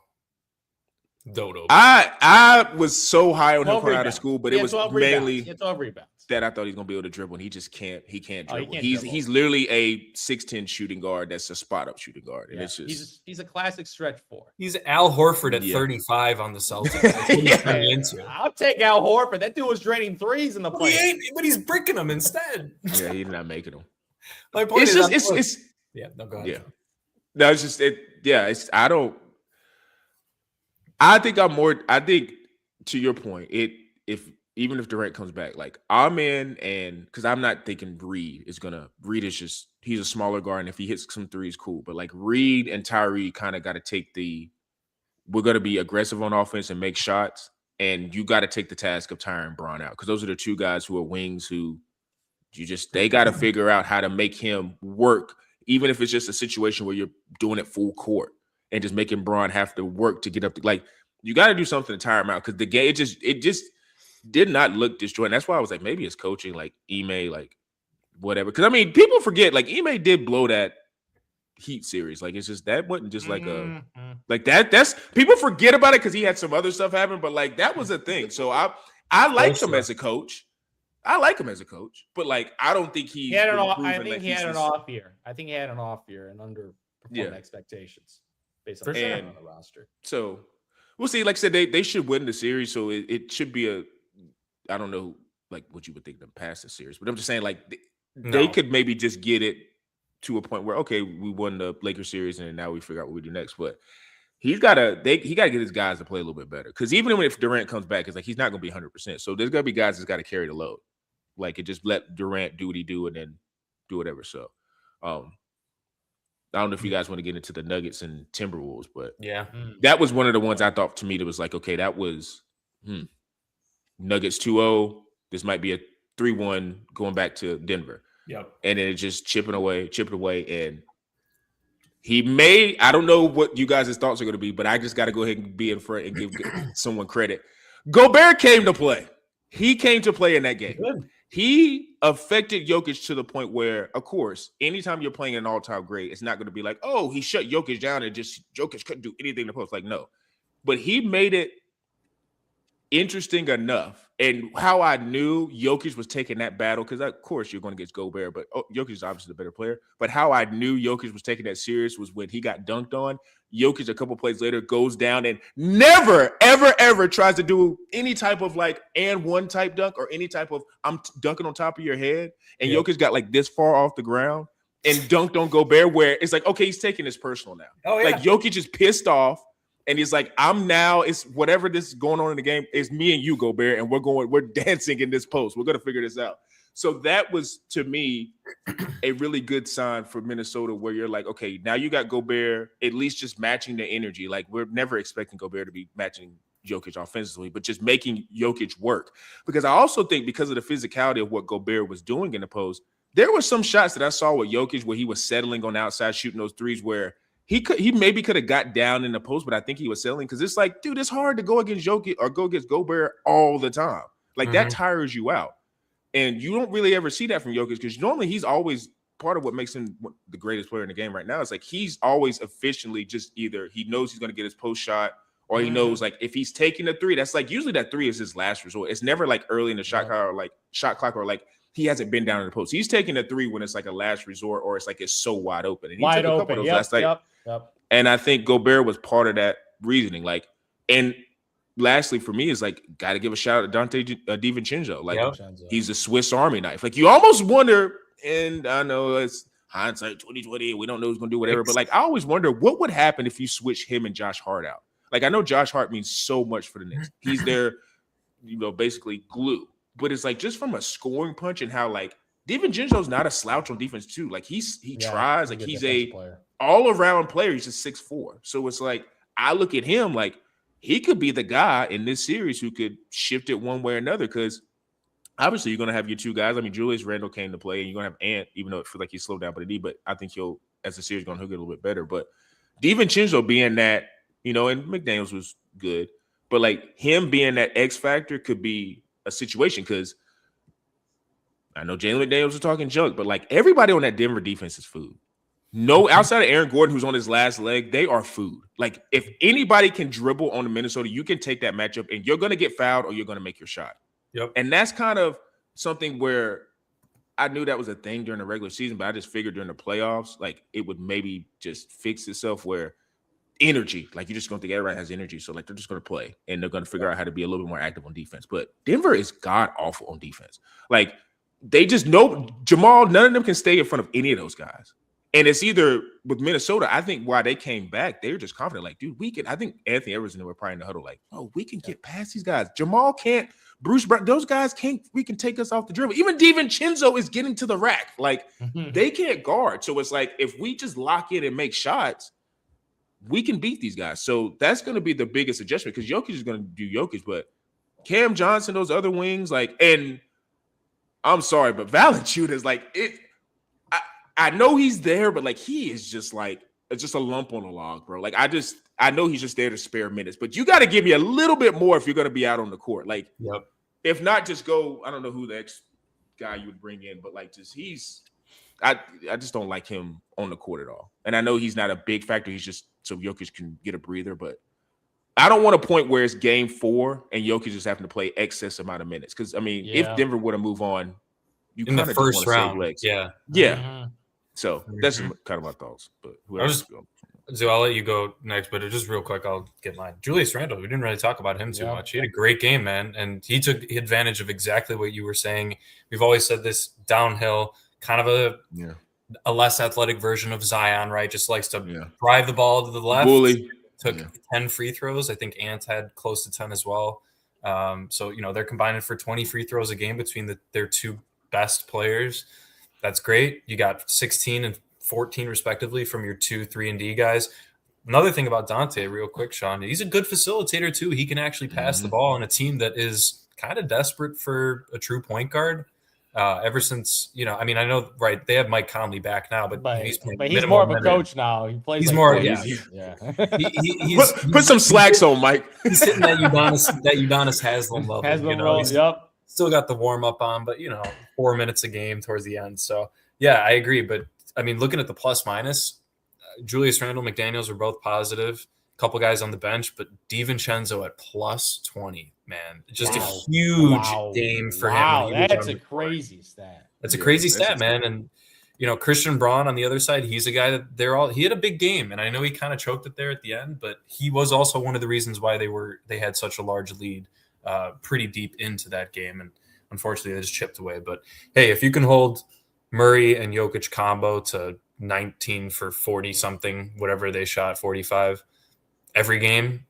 Dodo. I was so high on him 12 coming out of rebounds. school, but He it had was 12 rebounds. mainly He had 12 rebounds. that I thought he was gonna be able to dribble, and he just can't. He can't Oh, he dribble. can't he's dribble. he's literally a 6'10" shooting guard. That's a spot up shooting guard, and Yeah, it's just he's a classic stretch four. He's Al Horford at Yeah. 35 on the Celtics. That's what he's turning into. I'll take Al Horford. That dude was draining threes in the Well, he play. ain't, but he's bricking them instead. yeah, he's not making them. My point It's is, just I'm- it's yeah. No, go ahead. yeah. No, it's just it. Yeah, it's I don't. I think I'm more. I think to your point, if even if Durant comes back, like I'm in, and because I'm not thinking Reed is gonna. Reed is just he's a smaller guard, and if he hits some threes, cool. But like Reed and Tyree kind of got to take the. We're gonna be aggressive on offense and make shots, and you got to take the task of tiring Braun out because those are the two guys who are wings who they got to figure out how to make him work, even if it's just a situation where you're doing it full court and just making Braun have to work to get up. Like you got to do something to tire him out because the game it just did not look disjointed. That's why I was like, maybe it's coaching, like Ime, like whatever. Because I mean, people forget like Ime did blow that Heat series. Like it's just that wasn't just like a like that. That's people forget about it because he had some other stuff happen, but like that was a thing. So I liked him as a coach. I like him as a coach, but like I don't think He had an off. I proven think that he he's had an this- off year. I think he had an off year and underperformed Yeah. expectations based For on sure. on the roster. So we'll see. Like I said, they should win the series. So it should be a. I don't know like what you would think them past the series, but I'm just saying like they No. could maybe just get it to a point where okay, we won the Lakers series and now we figure out what we do next. But he got to get his guys to play a little bit better because even if Durant comes back, it's like he's not going to be 100%. So there's going to be guys that's got to carry the load. Like it just let Durant do what he do and then do whatever. So I don't know if you guys want to get into the Nuggets and Timberwolves, but Yeah. that was one of the ones I thought to me that was like, okay, that was Nuggets 2-0. This might be a 3-1 going back to Denver. Yep. And then it just chipping away. And he may, I don't know what you guys' thoughts are going to be, but I just got to go ahead and be in front and give someone credit. Gobert came to play. He came to play in that game. Good. He affected Jokic to the point where, of course, anytime you're playing an all-time great, it's not going to be like, oh, he shut Jokic down and just Jokic couldn't do anything to post. Like, no. But he made it interesting enough, and how I knew Jokic was taking that battle, because of course you're going to get Gobert, but Jokic is obviously the better player. But how I knew Jokic was taking that serious was when he got dunked on. Jokic, a couple plays later, goes down and never, ever, ever tries to do any type of like and one type dunk or any type of I'm dunking on top of your head. And Jokic got like this far off the ground and dunked on Gobert, where it's like, okay, he's taking this personal now. Oh, yeah. Like Jokic is pissed off. And he's like, it's whatever this is going on in the game, it's me and you, Gobert, and we're dancing in this post. We're going to figure this out. So that was, to me, a really good sign for Minnesota, where you're like, okay, now you got Gobert at least just matching the energy. Like, we're never expecting Gobert to be matching Jokic offensively, but just making Jokic work. Because I also think because of the physicality of what Gobert was doing in the post, there were some shots that I saw with Jokic where he was settling on the outside, shooting those threes where he maybe could have got down in the post, but I think he was settling because it's like, dude, it's hard to go against Jokic or go against Gobert all the time. Like that tires you out. And you don't really ever see that from Jokic because normally he's always part of what makes him the greatest player in the game right now. Is like he's always efficiently just either he knows he's going to get his post shot or he knows like if he's taking a three, that's like usually that three is his last resort. It's never like early in the shot clock or like he hasn't been down in the post. He's taking a three when it's like a last resort or it's like it's so wide open. And he took a couple of those last night. And I think Gobert was part of that reasoning. Like, and lastly, for me, is like got to give a shout out to Dante DiVincenzo. Like, he's a Swiss Army knife. Like, you almost wonder, and I know it's hindsight 2020, we don't know who's gonna do whatever, but like, I always wonder what would happen if you switch him and Josh Hart out. Like, I know Josh Hart means so much for the Knicks. He's their, basically glue. But it's like just from a scoring punch and how like DiVincenzo's not a slouch on defense too. Like he tries, like he's a all-around player. He's just 6'4". So it's like I look at him like he could be the guy in this series who could shift it one way or another. Because obviously you're gonna have your two guys. I mean, Julius Randle came to play, and you're gonna have Ant, even though it feels like he slowed down by the knee, but I think he'll, as the series gonna hook it a little bit better. But DiVincenzo being that, and McDaniels was good, but like him being that X factor could be a situation, because I know Jalen McDaniels was talking junk, but like everybody on that Denver defense is food. No, outside of Aaron Gordon, who's on his last leg, they are food. Like if anybody can dribble on the Minnesota, you can take that matchup and you're going to get fouled or you're going to make your shot. Yep. And that's kind of something where I knew that was a thing during the regular season, but I just figured during the playoffs, like it would maybe just fix itself where energy, like you're just going to think everybody has energy. So like they're just going to play and they're going to figure out how to be a little bit more active on defense. But Denver is god awful on defense. Like they just know Jamal, none of them can stay in front of any of those guys. And it's either with Minnesota, I think why they came back, they were just confident. Like, dude, we can. I think Anthony Edwards and they were probably in the huddle like, oh, we can get past these guys. Jamal can't. Bruce Brown, those guys can't. We can take us off the dribble. Even DiVincenzo is getting to the rack. Like, they can't guard. So it's like, if we just lock in and make shots, we can beat these guys. So that's going to be the biggest adjustment because Jokic is going to do Jokic, but Cam Johnson, those other wings, like, and I'm sorry, but Valanciunas, like it. I know he's there, but like he is just like it's just a lump on a log, bro. Like I know he's just there to spare minutes, but you got to give me a little bit more if you're going to be out on the court. Like, if not, just go. I don't know who the ex guy you would bring in, but like I just don't like him on the court at all. And I know he's not a big factor. He's just so Jokic can get a breather, but I don't want a point where it's game 4 and Jokic is having to play excess amount of minutes. Because I mean, if Denver were to move on, you in the first round, yeah. So that's kind of my thoughts. But I'll let you go next, but just real quick, I'll get mine. Julius Randle, we didn't really talk about him too much. He had a great game, man, and he took advantage of exactly what you were saying. We've always said this downhill, kind of a less athletic version of Zion, right? Just likes to drive the ball to the left. Bully. Took 10 free throws. I think Ant had close to 10 as well. So, they're combining for 20 free throws a game between their two best players. That's great. You got 16 and 14 respectively from your 2, 3, and D guys. Another thing about Dante, real quick, Sean, he's a good facilitator too. He can actually pass the ball on a team that is kind of desperate for a true point guard. Ever since, I know, right, they have Mike Conley back now, but he's more of a coach now. He plays. He's more, he's put some slacks on, Mike. He's hitting that Udonis Haslem level. Yep. Still got the warm up on, but 4 minutes a game towards the end. So yeah, I agree. But I mean, looking at the plus minus, Julius Randle, McDaniels were both positive. couple guys on the bench, but DiVincenzo at plus 20, man. Just a huge game for him. Wow, that's a crazy stat. That's a crazy stat, man. And, Christian Braun on the other side, he's a guy that he had a big game. And I know he kind of choked it there at the end, but he was also one of the reasons why they had such a large lead pretty deep into that game. And unfortunately, they just chipped away. But, hey, if you can hold Murray and Jokic combo to 19 for 40-something, whatever they shot, 45 every game,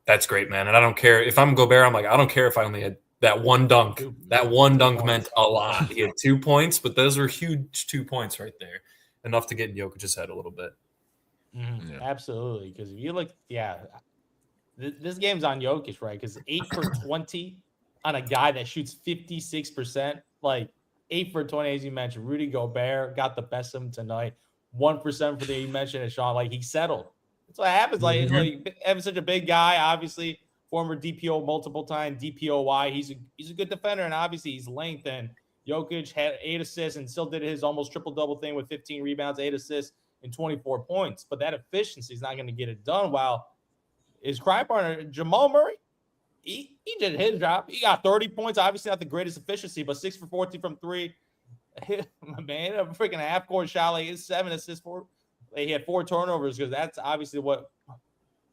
that's great, man. And I don't care. If I'm Gobert, I'm like, I don't care if I only had that one dunk. That one dunk meant a lot. He had 2 points, but those were huge 2 points right there. Enough to get in Jokic's head a little bit. Mm-hmm. Yeah. Absolutely. Because if you look, this game's on Jokic, right? Because 8 for 20 on a guy that shoots 56%, like 8 for 20, as you mentioned. Rudy Gobert got the best of him tonight. 1% for the, you mentioned it, Sean. Like, he settled. That's what happens. Like having such a big guy, obviously, former DPO multiple time, DPOY. He's a good defender, and obviously he's length. And Jokic had 8 assists and still did his almost triple-double thing with 15 rebounds, 8 assists, and 24 points. But that efficiency is not going to get it done. While his crime partner, Jamal Murray, he did his job. He got 30 points. Obviously not the greatest efficiency, but 6 for 14 from 3. Man, a freaking half-court shot, like his 7 assists, 4. He had 4 turnovers because that's obviously what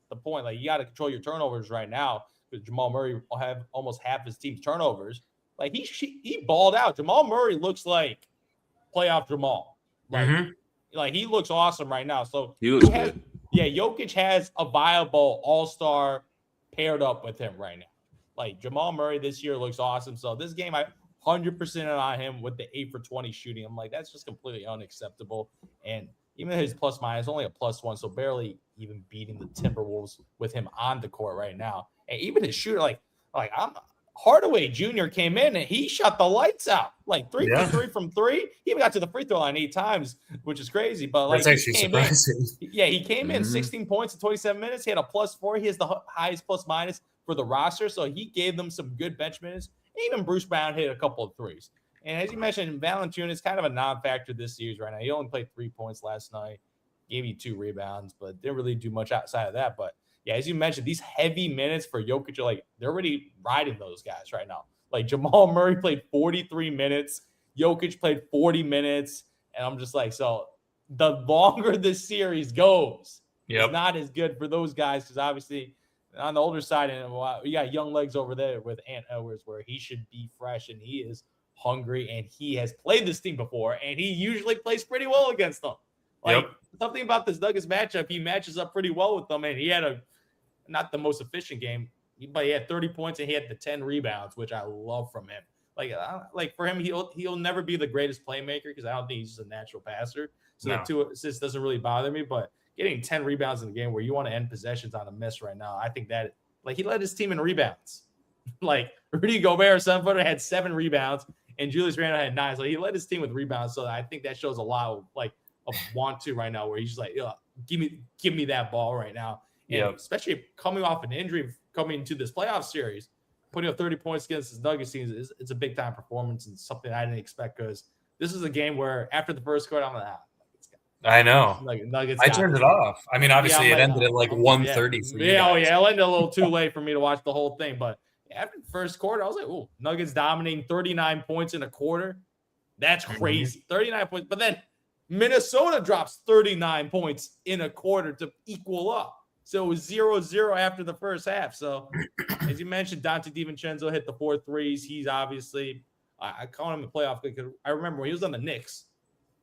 the point. Like, you got to control your turnovers right now because Jamal Murray will have almost half his team's turnovers. Like, he balled out. Jamal Murray looks like playoff Jamal. Like he looks awesome right now. So he looks good. Yeah, Jokic has a viable all-star paired up with him right now. Like, Jamal Murray this year looks awesome. So this game, I 100% on him with the 8 for 20 shooting. I'm like, that's just completely unacceptable. And even his plus minus only a +1, so barely even beating the Timberwolves with him on the court right now. And even his shooter, like Hardaway Jr. came in and he shot the lights out, like 3 for 3 from 3. He even got to the free throw line 8 times, which is crazy. But like, that's actually surprising. He came in 16 points in 27 minutes. He had a +4. He has the highest plus minus for the roster, so he gave them some good bench minutes. Even Bruce Brown hit a couple of threes. And as you mentioned, Valanciunas is kind of a non-factor this series right now. He only played 3 points last night, gave you 2 rebounds, but didn't really do much outside of that. But yeah, as you mentioned, these heavy minutes for Jokic are like, they're already riding those guys right now. Like, Jamal Murray played 43 minutes, Jokic played 40 minutes, and I'm just like, so the longer this series goes, it's not as good for those guys because obviously on the older side, and we got young legs over there with Ant Edwards where he should be fresh, and he is hungry, and he has played this team before, and he usually plays pretty well against them. Like, something about this Nuggets matchup, he matches up pretty well with them, and he had not the most efficient game, but he had 30 points and he had the 10 rebounds, which I love from him. Like for him, he'll never be the greatest playmaker because I don't think he's just a natural passer. So the 2 assists doesn't really bother me, but getting 10 rebounds in the game where you want to end possessions on a miss right now, I think that, like, he led his team in rebounds. Like, Rudy Gobert, 7-footer, had 7 rebounds, and Julius Randle had 9. So he led his team with rebounds. So I think that shows a lot of want to right now, where he's just like, give me that ball right now. And especially coming off an injury, coming into this playoff series, putting up 30 points against the Nuggets team it's a big time performance and something I didn't expect because this is a game where after the first quarter, I'm like, I know. Nuggets. I turned it off. I mean, obviously it ended at like 1:30 for you. Yeah, it ended a little too late for me to watch the whole thing. But after the first quarter, I was like, "Oh, Nuggets dominating 39 points in a quarter. That's crazy. 39 points." But then Minnesota drops 39 points in a quarter to equal up. So it was 0-0 after the first half. So as you mentioned, Dante DiVincenzo hit the 4 threes. He's obviously, I call him a playoff because I remember when he was on the Knicks,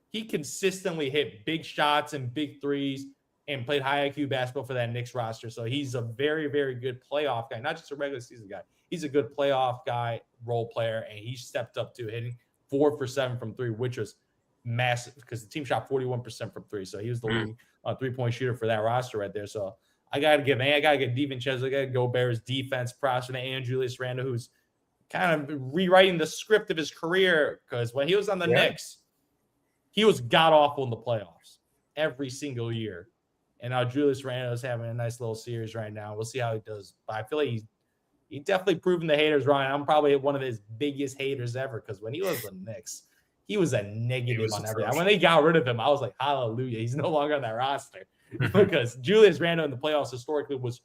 he consistently hit big shots and big threes and played high IQ basketball for that Knicks roster. So he's a very, very good playoff guy, not just a regular season guy. He's a good playoff guy, role player, and he stepped up to hitting 4 for 7 from 3, which was massive because the team shot 41% from 3. So he was the leading 3-point shooter for that roster right there. So I got to give DiVincenzo, I got to go Bears defense, props for and Julius Randle, who's kind of rewriting the script of his career because when he was on the Knicks, he was god-awful in the playoffs every single year. And now Julius Randle is having a nice little series right now. We'll see how he does. But I feel like he's definitely proven the haters wrong. I'm probably one of his biggest haters ever because when he was on the Knicks, he was a negative on everything. When they got rid of him, I was like, hallelujah. He's no longer on that roster. because Julius Randle in the playoffs historically was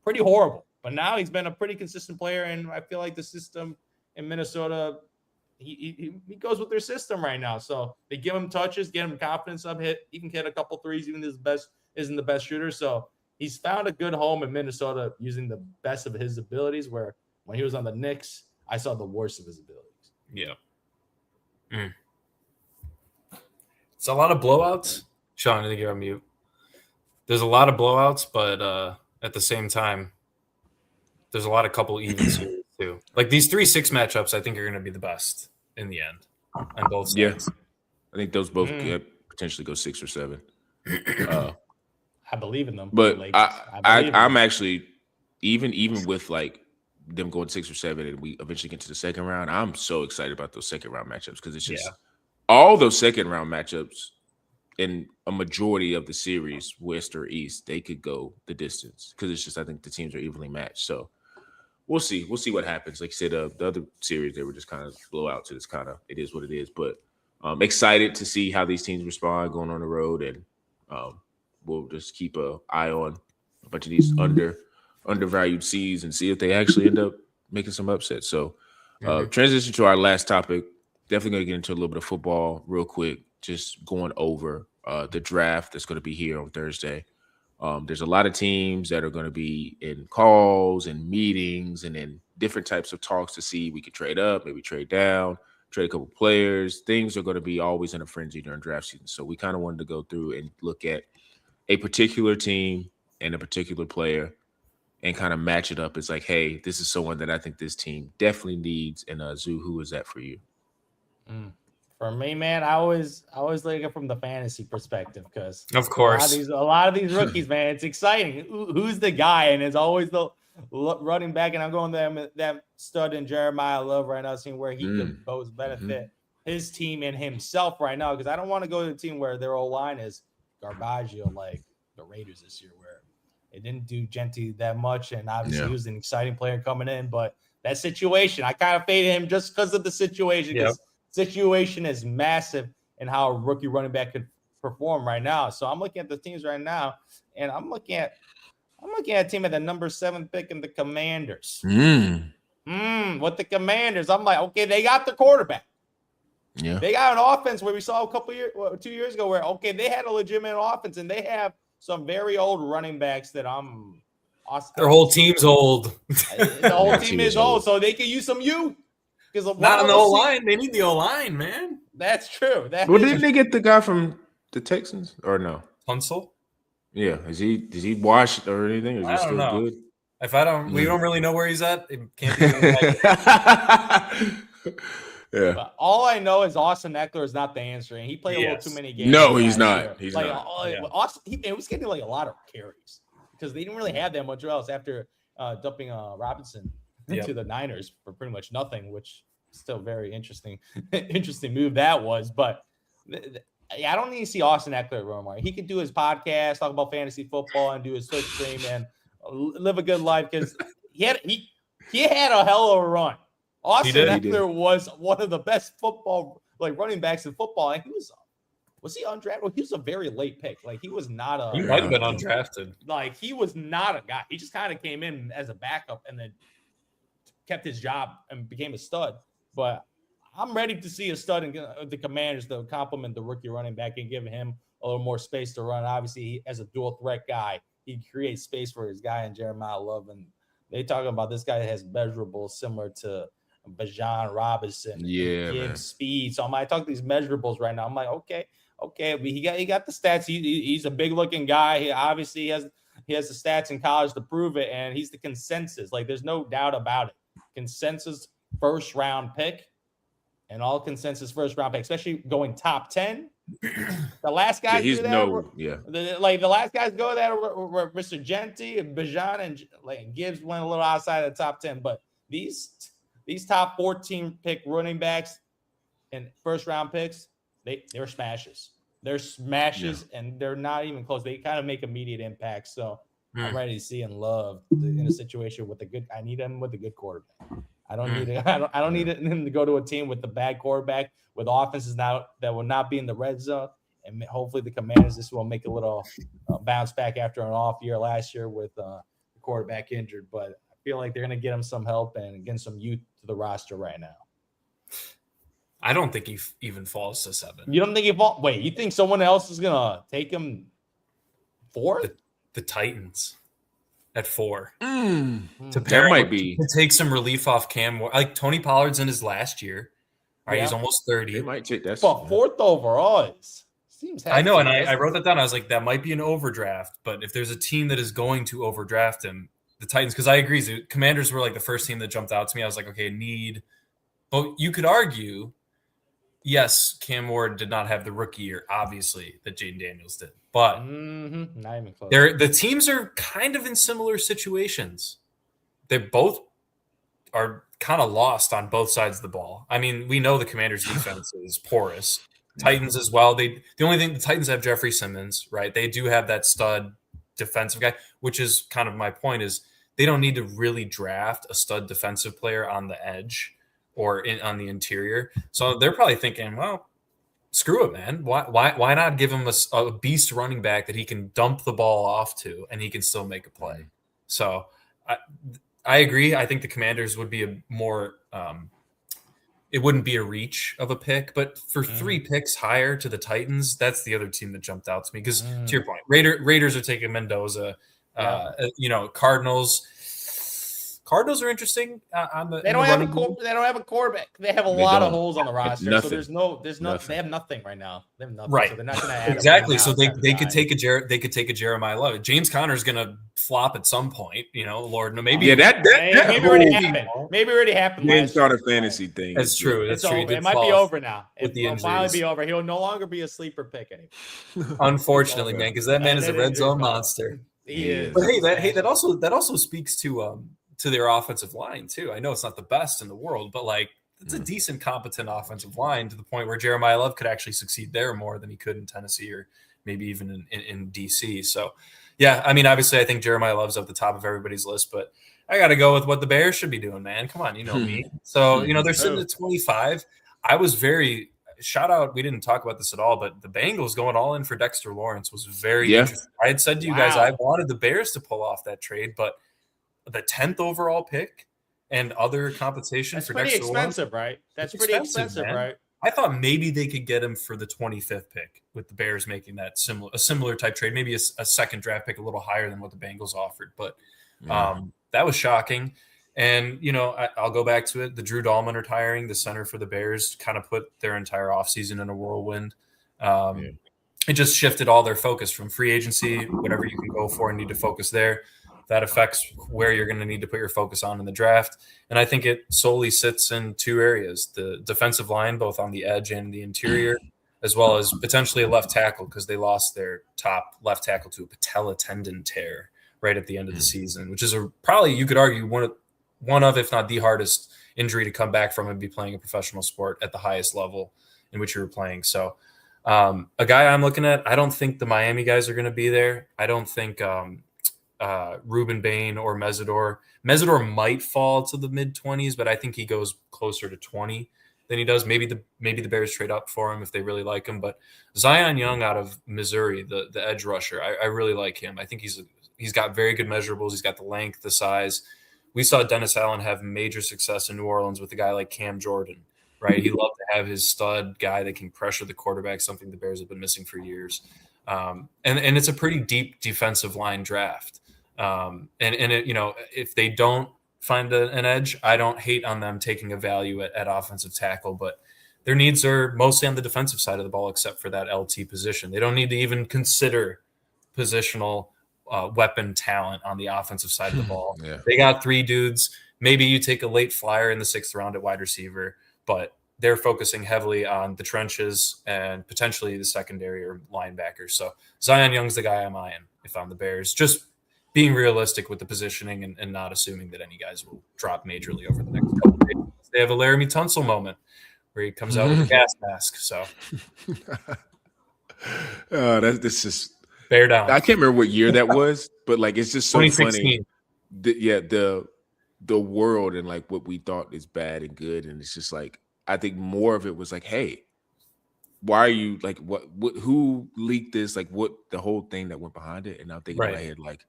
pretty horrible. But now he's been a pretty consistent player, and I feel like the system in Minnesota, he goes with their system right now. So they give him touches, get him confidence up, he can hit a couple threes, even if isn't the best shooter. So he's found a good home in Minnesota using the best of his abilities, where when he was on the Knicks, I saw the worst of his abilities. Yeah. It's a lot of blowouts. Sean, I think you're on mute. There's a lot of blowouts, but at the same time, there's a lot of couple even series too. Like these 3-6 matchups, I think are going to be the best in the end on both sides. Yeah, I think those both could potentially go 6 or 7. I believe in them, but I'm actually even with like them going 6 or 7, and we eventually get to the second round. I'm so excited about those second round matchups because it's just all those second round matchups in a majority of the series, West or East, they could go the distance because it's just I think the teams are evenly matched. So. We'll see what happens. Like I said, the other series, they were just kind of blowouts. So it is what it is. But excited to see how these teams respond going on the road. And we'll just keep an eye on a bunch of these undervalued C's and see if they actually end up making some upsets. So transition to our last topic. Definitely going to get into a little bit of football real quick. Just going over the draft that's going to be here on Thursday. There's a lot of teams that are going to be in calls and meetings and in different types of talks to see we could trade up, maybe trade down, trade a couple players. Things are going to be always in a frenzy during draft season. So we kind of wanted to go through and look at a particular team and a particular player and kind of match it up. It's like, hey, this is someone that I think this team definitely needs. And Zoo, who is that for you? For me, man, I always look at it from the fantasy perspective because, of course, a lot of these rookies, man, it's exciting. Who's the guy? And it's always the running back. And I'm going that stud in Jeremiah Love right now, seeing where he could both benefit his team and himself right now. Because I don't want to go to a team where their O-line is garbaggio like the Raiders this year, where it didn't do Gentry that much. And obviously he was an exciting player coming in. But that situation, I kind of faded him just because of the situation. Situation is massive in how a rookie running back could perform right now. So I'm looking at the teams right now, and I'm looking at a team at the number 7 pick in the Commanders. With the Commanders, I'm like, okay, they got the quarterback. Yeah, they got an offense where we saw 2 years ago where they had a legitimate offense, and they have some very old running backs that their whole team's old. The whole team is old, so they can use some youth. Not on the O-line. They need the O-line, man. That's true. Didn't they get the guy from the Texans or no? Tunsil? Yeah. Does he washed or anything? Or is he still good? If we don't really know where he's at. It can't be. Yeah. But all I know is Austin Eckler is not the answer, and he played a little too many games. No, he's not. He's not. Austin, he was getting like a lot of carries because they didn't really have that much else after dumping Robinson to the Niners for pretty much nothing, which is still very interesting move that was. But I don't need to see Austin Eckler run more. He could do his podcast, talk about fantasy football, and do his Twitch stream and live a good life because he had a hell of a run. Austin Eckler was one of the best running backs in football, and was he undrafted? Well, he was a very late pick. Like he was not a. He might have been undrafted. Like he was not a guy. He just kind of came in as a backup and then kept his job and became a stud. But I'm ready to see a stud in the Commanders to complement the rookie running back and give him a little more space to run. Obviously, as a dual threat guy, he creates space for his guy in Jeremiah Love. And they talking about this guy that has measurables similar to Bijan Robinson, Gibbs speed. So I talk these measurables right now. I'm like, okay, he got the stats. He's a big looking guy. He obviously has the stats in college to prove it, and he's the consensus. Like there's no doubt about it. Consensus first round pick, and all consensus first round pick, especially going top 10. The last guys do that. The last guys go there were Mr. Gentry and Bijan and Gibbs went a little outside of the top 10, but these top 14 pick running backs and first round picks, they're smashes. They're smashes, and they're not even close. They kind of make immediate impact. So I'm ready to see and love in a situation with I need him with a good quarterback. I don't need him to go to a team with a bad quarterback with offenses now that will not be in the red zone and hopefully the Commanders this will make a little bounce back after an off year last year with the quarterback injured. But I feel like they're going to get him some help and get some youth to the roster right now. I don't think he even falls to 7. You don't think he falls? Wait, you think someone else is going to take him 4th? The Titans at 4. That might be. To take some relief off Cam. Like Tony Pollard's in his last year. All right, he's almost 30. They might take that. But 4th overall seems. I know, and I wrote that down. I was like, that might be an overdraft. But if there's a team that is going to overdraft him, the Titans, because I agree, the Commanders were like the first team that jumped out to me. I was like, okay, need. But you could argue, yes, Cam Ward did not have the rookie year, obviously, that Jaden Daniels did. But not even close. The teams are kind of in similar situations. They both are kind of lost on both sides of the ball. I mean, we know the Commanders' defense is porous. Titans as well. The only thing, the Titans have Jeffrey Simmons, right? They do have that stud defensive guy, which is kind of my point, is they don't need to really draft a stud defensive player on the edge or on the interior. So they're probably thinking, well, screw it, man. Why not give him a beast running back that he can dump the ball off to and he can still make a play? So I agree. I think the Commanders would be a more it wouldn't be a reach of a pick, but for 3 picks higher to the Titans, that's the other team that jumped out to me. Because to your point, Raiders are taking Mendoza. Cardinals are interesting. They don't have a quarterback. They have a lot of holes on the roster. Nothing. So there's no. They have nothing right now. They have nothing. Right. So they're not going to add exactly. So they could take a Jeremiah Love. James Conner's going to flop at some point. Lord, no, maybe. Yeah, that maybe already happened. Maybe already happened. James Conner fantasy thing. That's true. That's true. It might be over now. It'll finally be over. He'll no longer be a sleeper pick anymore. Unfortunately, man, because that man is a red zone monster. He is. But that also speaks to their offensive line too. I know it's not the best in the world, but like it's a decent, competent offensive line to the point where Jeremiah Love could actually succeed there more than he could in Tennessee or maybe even in DC. So, yeah, I mean, obviously, I think Jeremiah Love's at the top of everybody's list, but I got to go with what the Bears should be doing, man. Come on, you know me. So, they're sitting at 25. I was very shout out. We didn't talk about this at all, but the Bengals going all in for Dexter Lawrence was very interesting. I had said to you guys, I wanted the Bears to pull off that trade, but the 10th overall pick and other compensation for Dexter Lawrence, right? That's pretty expensive, right? I thought maybe they could get him for the 25th pick with the Bears making that similar type trade, maybe a second draft pick a little higher than what the Bengals offered. But that was shocking. And, I'll go back to it. The Drew Dahlman retiring, the center for the Bears, kind of put their entire offseason in a whirlwind. It just shifted all their focus from free agency, whatever you can go for and need to focus there. That affects where you're going to need to put your focus on in the draft. And I think it solely sits in 2 areas, the defensive line, both on the edge and the interior, as well as potentially a left tackle because they lost their top left tackle to a patella tendon tear right at the end of the season, which is probably, you could argue, one of, if not the hardest injury to come back from and be playing a professional sport at the highest level in which you were playing. So a guy I'm looking at, I don't think the Miami guys are going to be there. I don't think Ruben Bain or Mesidor. Mesidor might fall to the mid-20s, but I think he goes closer to 20 than he does. Maybe the Bears trade up for him if they really like him. But Zion Young out of Missouri, the edge rusher, I really like him. I think he's got very good measurables. He's got the length, the size. We saw Dennis Allen have major success in New Orleans with a guy like Cam Jordan, right? He loved to have his stud guy that can pressure the quarterback, something the Bears have been missing for years. And it's a pretty deep defensive line draft. If they don't find an edge, I don't hate on them taking a value at offensive tackle, but their needs are mostly on the defensive side of the ball, except for that LT position. They don't need to even consider positional weapon talent on the offensive side of the ball. They got 3 dudes. Maybe you take a late flyer in the 6th round at wide receiver, but they're focusing heavily on the trenches and potentially the secondary or linebackers. So Zion Young's the guy I'm eyeing if I'm the Bears. Just being realistic with the positioning and not assuming that any guys will drop majorly over the next couple of days. They have a Laramie Tunsil moment where he comes out with a gas mask. So this is bear down. I can't remember what year that was, but like it's just so funny. The world and like what we thought is bad and good, and it's just like I think more of it was like, hey, why are you like what who leaked this? Like what the whole thing that went behind it? And I'm thinking in my head, like,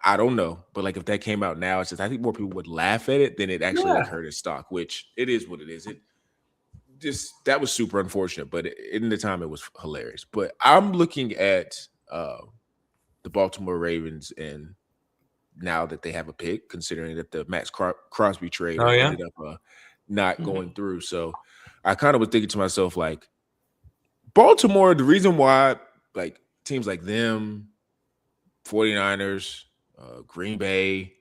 I don't know, but like if that came out now, it's just I think more people would laugh at it than it actually like hurt its stock, which it is what it is. It just that was super unfortunate, but in the time it was hilarious. But I'm looking at the Baltimore Ravens, and now that they have a pick, considering that the Max Crosby trade ended up not going through. So I kind of was thinking to myself, like, Baltimore, the reason why like teams like them, 49ers, Green Bay,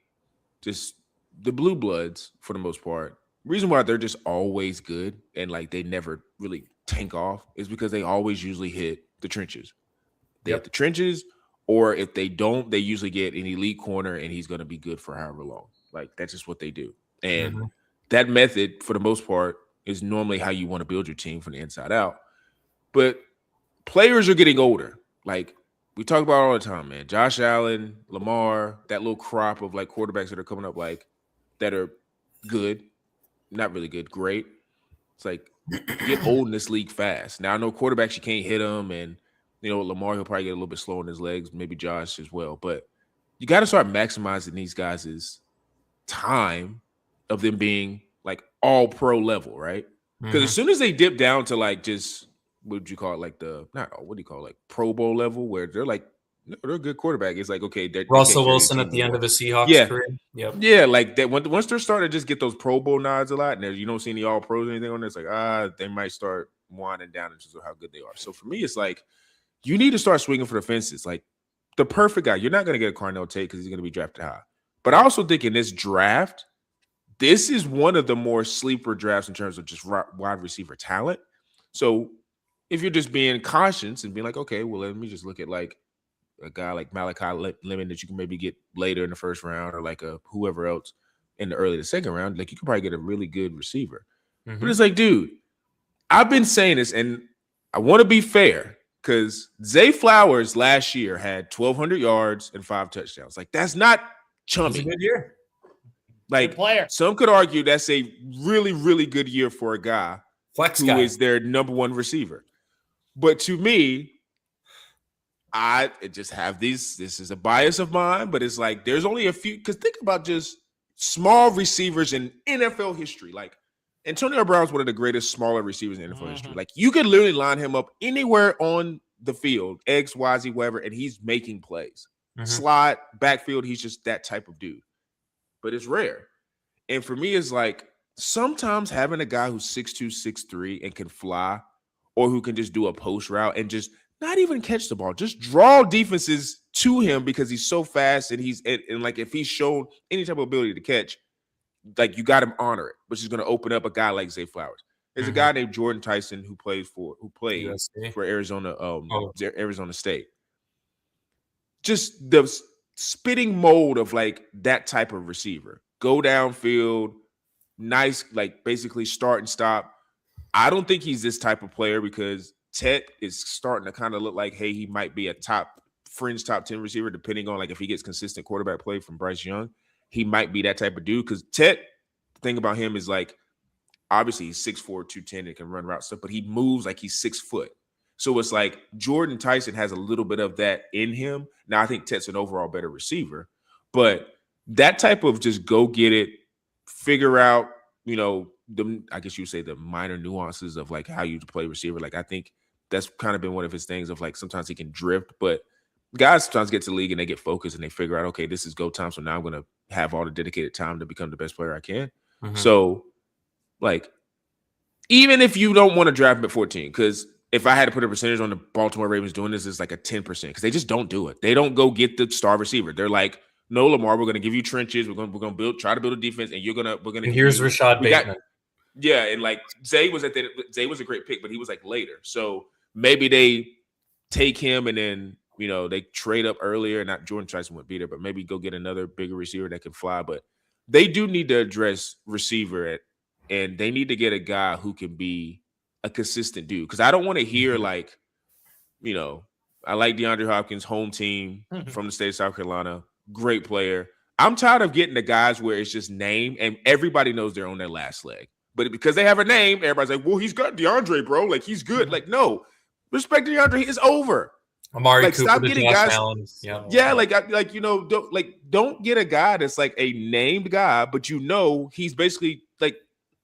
just the blue bloods for the most part, reason why they're just always good and like they never really tank off is because they always usually hit the trenches. They hit the trenches, or if they don't, they usually get an elite corner and he's going to be good for however long. Like that's just what they do. And that method, for the most part, is normally how you want to build your team from the inside out. But players are getting older. Like we talk about all the time, man. Josh Allen, Lamar, that little crop of like quarterbacks that are coming up, like that are good, not really good, great. It's like you get old in this league fast. Now I know quarterbacks you can't hit them, and you know Lamar he'll probably get a little bit slow on his legs, maybe Josh as well. But you got to start maximizing these guys' time of them being like all pro level, right? Because as soon as they dip down to like just what would you call it, like like Pro Bowl level, where they're like they're a good quarterback. It's like okay, Russell Wilson at the end of his Seahawks career. Yeah, like that. Once they're starting to just get those Pro Bowl nods a lot, and you don't see any All Pros or anything on there, it's like they might start winding down in terms of how good they are. So for me, it's like you need to start swinging for the fences. Like the perfect guy, you're not going to get a Carnell Tate because he's going to be drafted high. But I also think in this draft, this is one of the more sleeper drafts in terms of just wide receiver talent. So if you're just being cautious and being like, okay, well, let me just look at like a guy like Malachi Lemon that you can maybe get later in the first round, or like a whoever else in the early to second round, like you can probably get a really good receiver. But it's like, dude, I've been saying this, and I want to be fair because Zay Flowers last year had 1,200 yards and 5 touchdowns. Like that's not chummy. It was a good year. Like some could argue that's a really, really good year for a guy who is their number one receiver. But to me, I just have this is a bias of mine, but it's like there's only a few, because think about just small receivers in NFL history. Like Antonio Brown's one of the greatest smaller receivers in NFL history. Like you could literally line him up anywhere on the field, X, Y, Z, whatever, and he's making plays. Slot, backfield, he's just that type of dude. But it's rare. And for me, it's like sometimes having a guy who's 6'2", 6'3", and can fly, or who can just do a post route and just not even catch the ball, just draw defenses to him because he's so fast and and like if he's shown any type of ability to catch, like you got to honor it, which is going to open up a guy like Zay Flowers. There's a guy named Jordan Tyson who played for Arizona, Arizona State. Just the spitting mold of like that type of receiver. Go downfield, nice, like basically start and stop. I don't think he's this type of player because Tet is starting to kind of look like, hey, he might be a fringe top 10 receiver, depending on like if he gets consistent quarterback play from Bryce Young. He might be that type of dude because Tet, the thing about him is like, obviously he's 6'4", 210 and can run route stuff, but he moves like he's 6 foot. So it's like Jordan Tyson has a little bit of that in him. Now, I think Tet's an overall better receiver, but that type of just go get it, figure out, I guess you would say the minor nuances of like how you play receiver. Like I think that's kind of been one of his things of like sometimes he can drift, but guys sometimes get to the league and they get focused and they figure out, okay, this is go time. So now I'm going to have all the dedicated time to become the best player I can. So like, even if you don't want to draft him at 14, because if I had to put a percentage on the Baltimore Ravens doing this, it's like a 10% because they just don't do it. They don't go get the star receiver. They're like, no, Lamar, we're going to give you trenches. We're going to try to build a defense, and we're going to. Here's Rashad Bateman. And like Zay was a great pick, but he was like later. So maybe they take him and then they trade up earlier. Not Jordan Tyson would be there, but maybe go get another bigger receiver that can fly. But they do need to address receiver and they need to get a guy who can be a consistent dude. Because I don't want to hear like, I like DeAndre Hopkins, home team from the state of South Carolina. Great player. I'm tired of getting the guys where it's just name and everybody knows they're on their last leg. But because they have a name, everybody's like, well, he's got DeAndre, bro. Like, he's good. Like, no. Respect DeAndre. He is over. Amari like, Cooper, stop getting Josh guys. Allen. Yeah, don't get a guy that's like a named guy, but he's basically like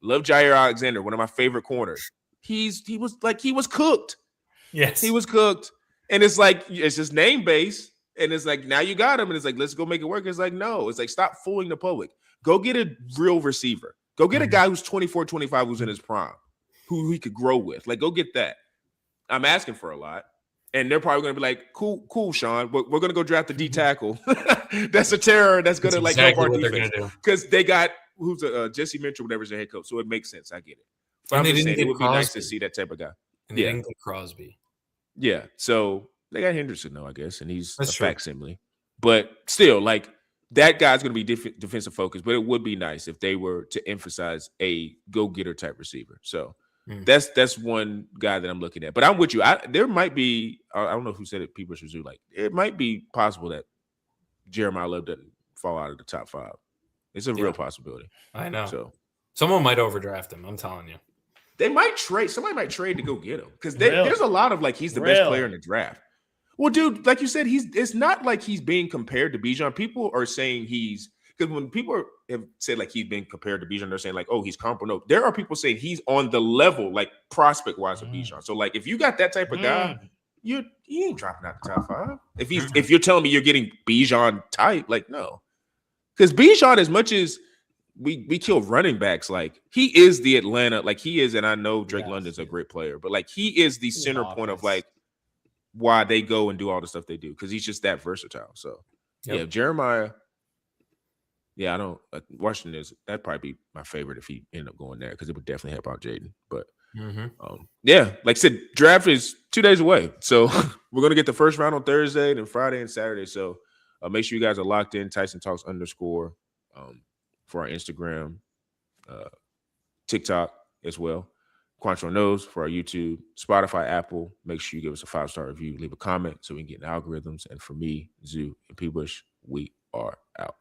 love Jair Alexander, one of my favorite corners. He was cooked. Yes, he was cooked, and it's like it's just name based, and it's like now you got him, and it's like let's go make it work. It's like no, it's like stop fooling the public. Go get a real receiver. Go get a guy who's 24, 25, who's in his prime, who he could grow with. Like go get that. I'm asking for a lot. And they're probably going to be like, cool, Sean. We're going to go draft the D tackle. That's a terror. That's going to like help our defense. Because they got Jesse Mitchell, whatever's their head coach. So it makes sense. I get it. But I'm just saying it would be nice to see that type of guy. And they didn't get Crosby. Yeah. So they got Henderson though, I guess, and he's a facsimile. But still, like that guy's going to be defensive focused. But it would be nice if they were to emphasize a go-getter type receiver. So. That's one guy that I'm looking at, but I'm with you. There might be I don't know who said it. People should do like it might be possible that Jeremiah Love doesn't fall out of the top 5. It's a real possibility. I know. So someone might overdraft him. I'm telling you. They might trade. Somebody might trade to go get him because there's a lot of like he's the best player in the draft. Well, dude, like you said, it's not like he's being compared to Bijan. People are saying because when people have said like he's been compared to Bijan, they're saying like, oh, he's comparable. No, there are people saying he's on the level, like prospect wise of Bijan. So like, if you got that type of guy, he ain't dropping out the top 5. If you're telling me you're getting Bijan type, like no, because Bijan, as much as we kill running backs, like he is the Atlanta, like he is, and I know Drake London's a great player, but like he is the center point of like why they go and do all the stuff they do because he's just that versatile. So yeah, Jeremiah. Yeah, I don't. Washington that'd probably be my favorite if he ended up going there because it would definitely help out Jaden. But yeah, like I said, draft is 2 days away, so we're gonna get the first round on Thursday, then Friday and Saturday. So make sure you guys are locked in. Tyson Talks _ for our Instagram, TikTok as well. Quantro Knows for our YouTube, Spotify, Apple. Make sure you give us a 5-star review, leave a comment so we can get in the algorithms. And for me, Zoo, and P. Bush, we are out.